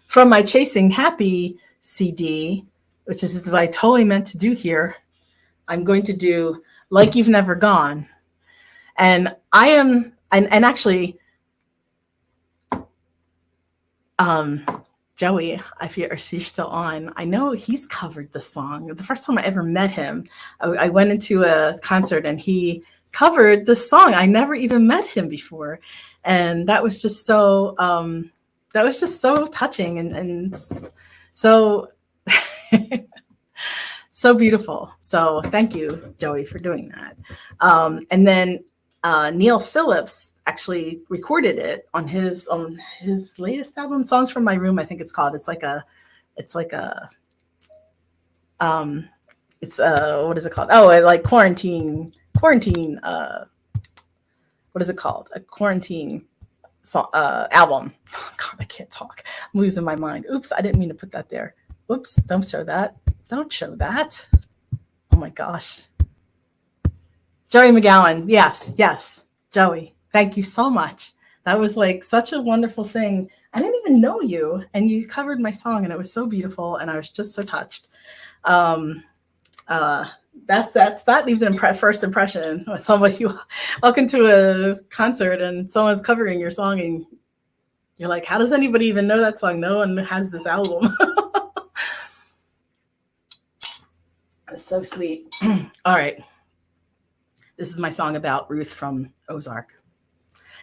from my Chasing Happy CD, which is what I totally meant to do here. I'm going to do Like You've Never Gone. And I am, and actually, Joey, if she's still on, I know he's covered the song. The first time I ever met him, I went into a concert and he covered the song. I never even met him before. And that was just so, touching and so, so beautiful. So thank you, Joey, for doing that. And then Neil Phillips actually recorded it on his latest album, Songs from My Room, I think it's called. It's what is it called? Oh, like quarantine. What is it called? A quarantine album. Oh, God, I can't talk. I'm losing my mind. Oops, I didn't mean to put that there. Oops, don't show that. Don't show that. Oh my gosh. Joey McGowan. Yes. Joey, thank you so much. That was like such a wonderful thing. I didn't even know you, and you covered my song, and it was so beautiful, and I was just so touched. That leaves an first impression. Somebody you walk into a concert and someone's covering your song, and you're like, how does anybody even know that song? No one has this album. That's so sweet. All right. This is my song about Ruth from Ozark.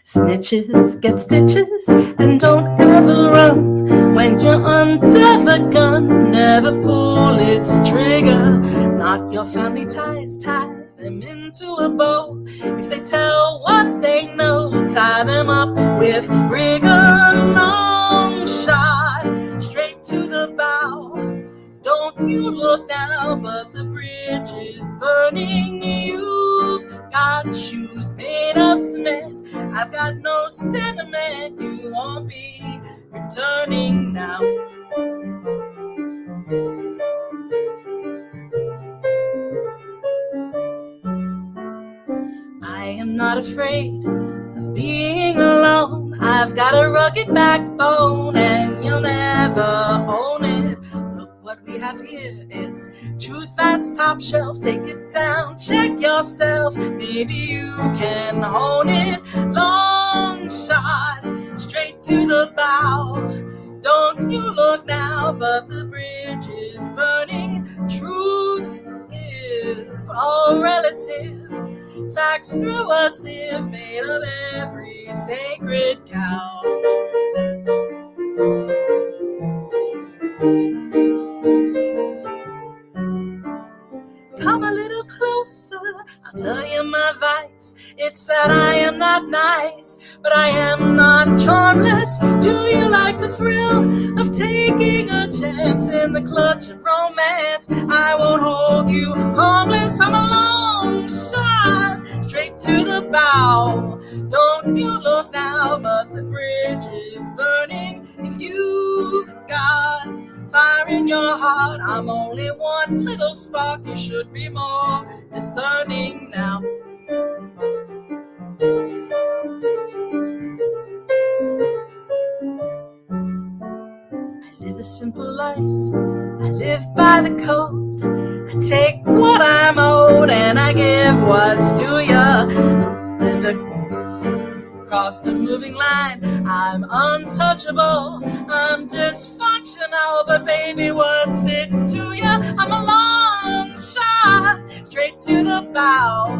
Snitches get stitches and don't ever run when you're under the gun. Never pull its trigger. Knock your family ties, tie them into a bow. If they tell what they know, tie them up with rigor. Long shot straight to the bow. Don't you look now, but the bridge is burning. You've got shoes made of cement. I've got no sentiment. You won't be returning now. I am not afraid of being alone. I've got a rugged backbone, and you'll never own it. What we have here, it's truth that's top shelf. Take it down, check yourself. Maybe you can hone it. Long shot, straight to the bow. Don't you look now, but the bridge is burning. Truth is all relative. Facts through a sieve made of every sacred cow. Come a little closer, I'll tell you my vice. It's that I am not nice, but I am not charmless. Do you like the thrill of taking a chance in the clutch of romance? I won't hold you harmless. I'm a long shot, straight to the bow. Don't you look now, but the bridge is burning. If you've got fire in your heart, I'm only one little spark. You should be more discerning now. I live a simple life. I live by the code. I take what I'm owed and I give what's due ya. Across the moving line, I'm untouchable. I'm dysfunctional, but baby, what's it to ya? I'm a long shot, straight to the bow.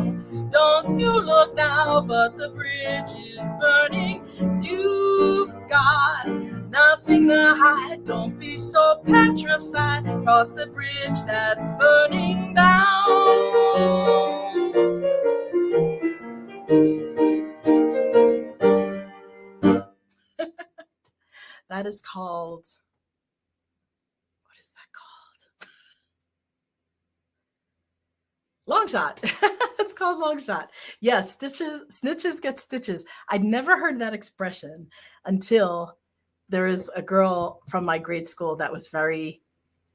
Don't you look now, but the bridge is burning. You've got nothing to hide. Don't be so petrified. Cross the bridge that's burning down. That is called, what is that called? Long shot. It's called long shot. Yes, snitches get stitches. I'd never heard that expression until there was a girl from my grade school that was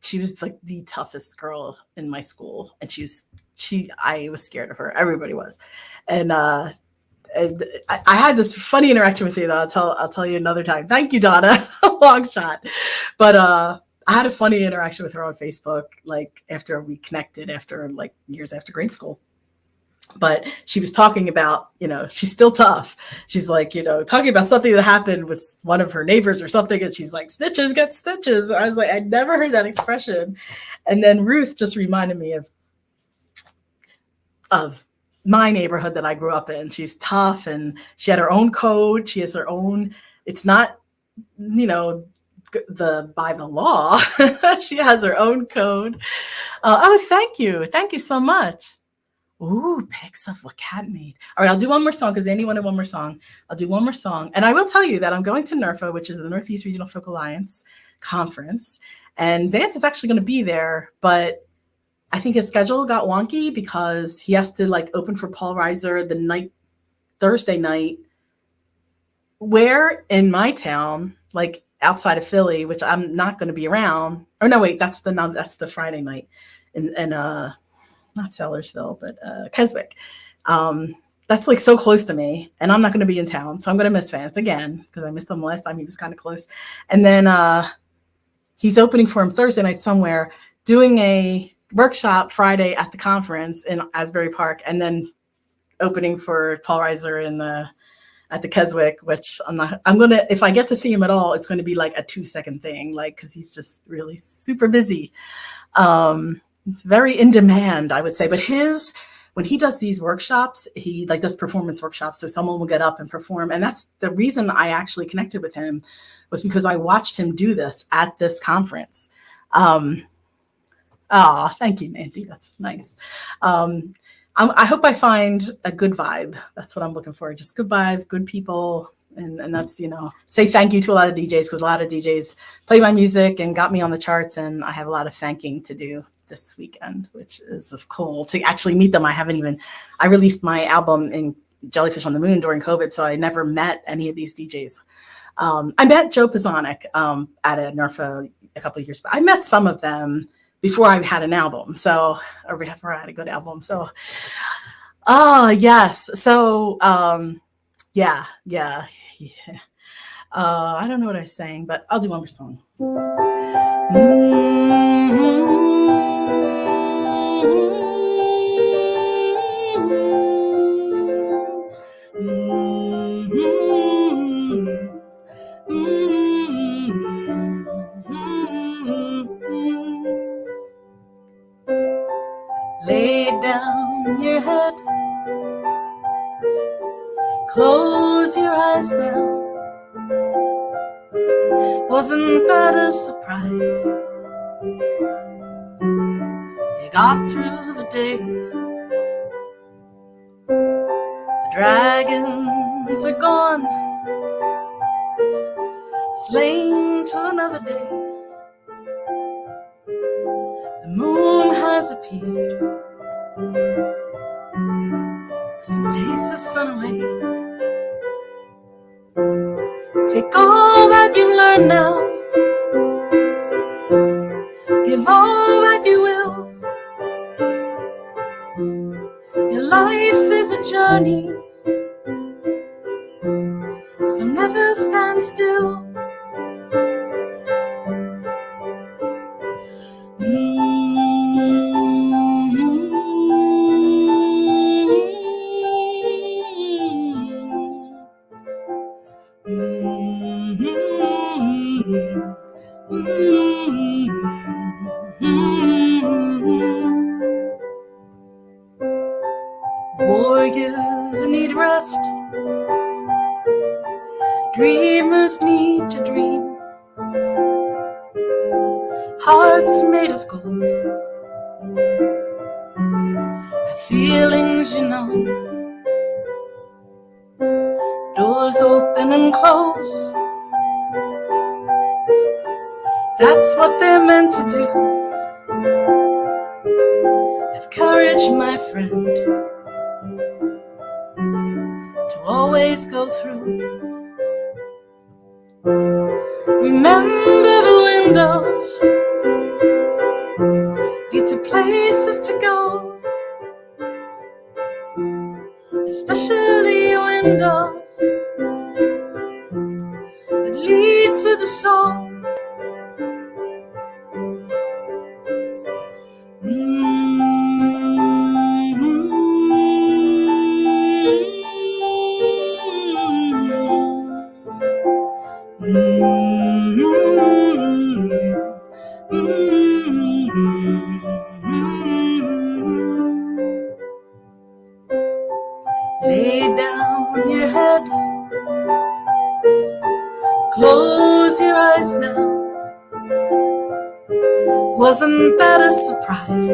she was like the toughest girl in my school. And I was scared of her. Everybody was. And I had this funny interaction with you that I'll tell you another time. Thank you, Donna. Long shot. But I had a funny interaction with her on Facebook, like after we connected after like years after grade school. But she was talking about, she's still tough. She's like, talking about something that happened with one of her neighbors or something. And she's like, snitches get stitches. I was like, I never heard that expression. And then Ruth just reminded me of my neighborhood that I grew up in. She's tough and she had her own code. She has her own, it's not, by the law. She has her own code. Oh, thank you. Thank you so much. Ooh, pics of what Cat made. All right, I'll do one more song because Andy wanted one more song. I'll do one more song. And I will tell you that I'm going to NERFA, which is the Northeast Regional Folk Alliance Conference. And Vance is actually going to be there, but I think his schedule got wonky because he has to like open for Paul Reiser the night, Thursday night, where in my town, like outside of Philly, which I'm not going to be around. Or no, wait, that's the Friday night in not Sellersville, but Keswick. That's like so close to me, and I'm not going to be in town, so I'm going to miss Vance again because I missed him last time. He was kind of close, and then he's opening for him Thursday night somewhere, doing a workshop Friday at the conference in Asbury Park, and then opening for Paul Reiser at the Keswick, which I'm gonna, if I get to see him at all, it's going to be like a 2-second thing, like because he's just really super busy. It's very in demand, I would say. But when he does these workshops, he like does performance workshops. So someone will get up and perform. And that's the reason I actually connected with him, was because I watched him do this at this conference. Thank you, Mandy. That's nice. I hope I find a good vibe. That's what I'm looking for. Just good vibe, good people. And that's, say thank you to a lot of DJs, because a lot of DJs play my music and got me on the charts. And I have a lot of thanking to do this weekend, which is cool to actually meet them. I released my album in Jellyfish on the Moon during COVID, so I never met any of these DJs. I met Joe Pizonik at a NERFA a couple of years back. I met some of them before I had an album, or before I had a good album. So, yes. So, yeah. I don't know what I was saying, but I'll do one more song. Lay down your head, close your eyes now. Wasn't that a surprise? You got through the day. The dragons are gone, slain till another day. The moon has appeared, takes the sun away. Take all that you've learned now, give all that you will. Your life is a journey, so never stand still. Warriors need rest, dreamers need to dream. Hearts made of gold have feelings, doors open and close. That's what they're meant to do. Have courage, my friend, to always go through. Remember the windows lead to places to go, especially windows that lead to the soul. Lay down your head, close your eyes now. Wasn't that a surprise?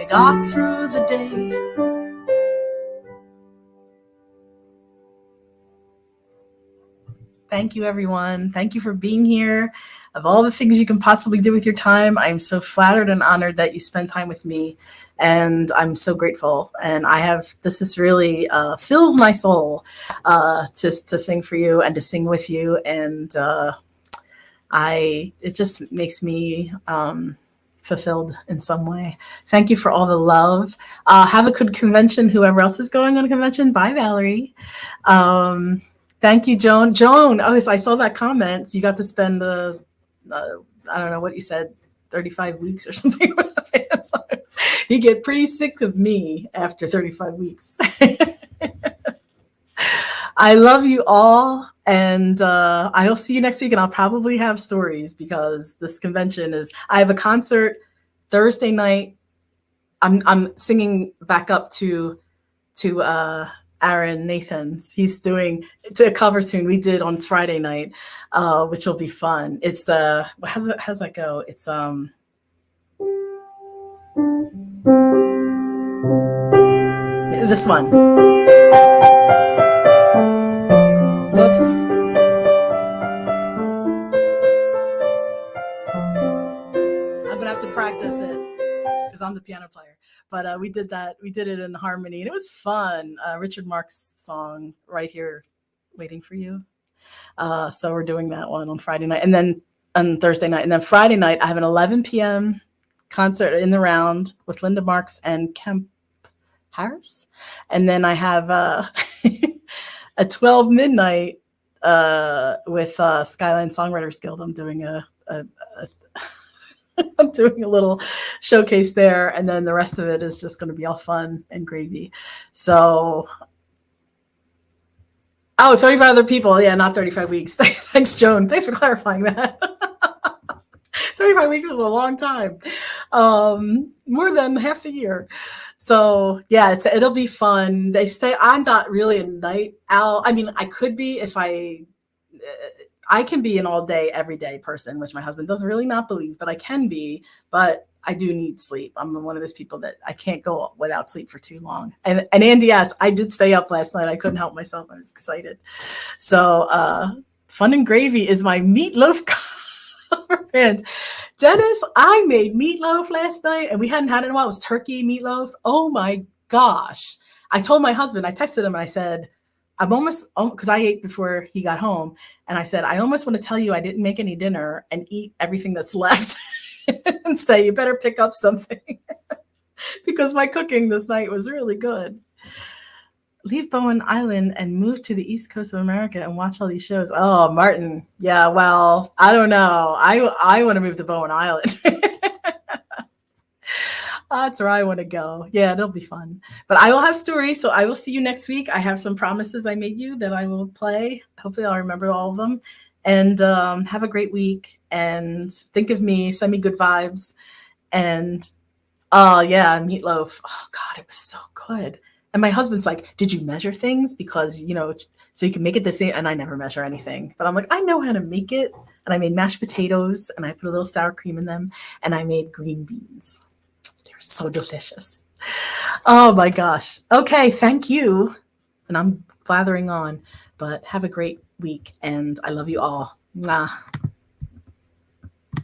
they got through the day. Thank you, everyone. Thank you for being here. Of all the things you can possibly do with your time, I'm so flattered and honored that you spend time with me. And I'm so grateful. And this is really fills my soul to sing for you and to sing with you. And it just makes me fulfilled in some way. Thank you for all the love. Have a good convention. Whoever else is going on a convention. Bye, Valerie. Thank you, Joan. Joan, I saw that comment. You got to spend I don't know what you said, 35 weeks or something. You get pretty sick of me after 35 weeks. I love you all, and I'll see you next week, and I'll probably have stories because this convention I have a concert Thursday night. I'm singing back up to Aaron Nathan's. He's doing a cover tune we did on Friday night, which will be fun. It's how's that go? It's this one. Whoops. I'm gonna have to practice it because I'm the piano player. But we did that. We did it in harmony, and it was fun. Richard Mark's song, Right Here, Waiting for You. So we're doing that one on Friday night, and then on Thursday night. And then Friday night, I have an 11 p.m. concert in the round with Linda Marks and Kemp Harris. And then I have a 12 midnight with Skyline Songwriters Guild. I'm doing I'm doing a little showcase there, and then the rest of it is just going to be all fun and gravy. So, 35 other people. Yeah, not 35 weeks. Thanks, Joan. Thanks for clarifying that. 35 weeks is a long time. More than half the year. So, yeah, it'll be fun. They say I'm not really a night owl. I mean, I could be if I can be an all day, every day person, which my husband doesn't really not believe, but I can be, but I do need sleep. I'm one of those people that I can't go without sleep for too long. And Andy, yes, I did stay up last night. I couldn't help myself. I was excited. So Fun and Gravy is my meatloaf cover band. Dennis, I made meatloaf last night and we hadn't had it in a while. It was turkey meatloaf. Oh my gosh. I told my husband, I texted him and I said, I'm almost, because I ate before he got home. And I said, I almost want to tell you I didn't make any dinner and eat everything that's left and say, you better pick up something because my cooking this night was really good. Leave Bowen Island and move to the East Coast of America and watch all these shows. Oh, Martin. Yeah, well, I don't know. I want to move to Bowen Island. That's where I want to go. Yeah, it'll be fun. But I will have stories, so I will see you next week. I have some promises I made you that I will play. Hopefully I'll remember all of them. And have a great week. And think of me. Send me good vibes. And, yeah, meatloaf. Oh, God, it was so good. And my husband's like, did you measure things? Because, so you can make it the same. And I never measure anything. But I'm like, I know how to make it. And I made mashed potatoes. And I put a little sour cream in them. And I made green beans. So delicious. Oh my gosh. Okay, thank you. And I'm blathering on, but have a great week and I love you all. Mwah.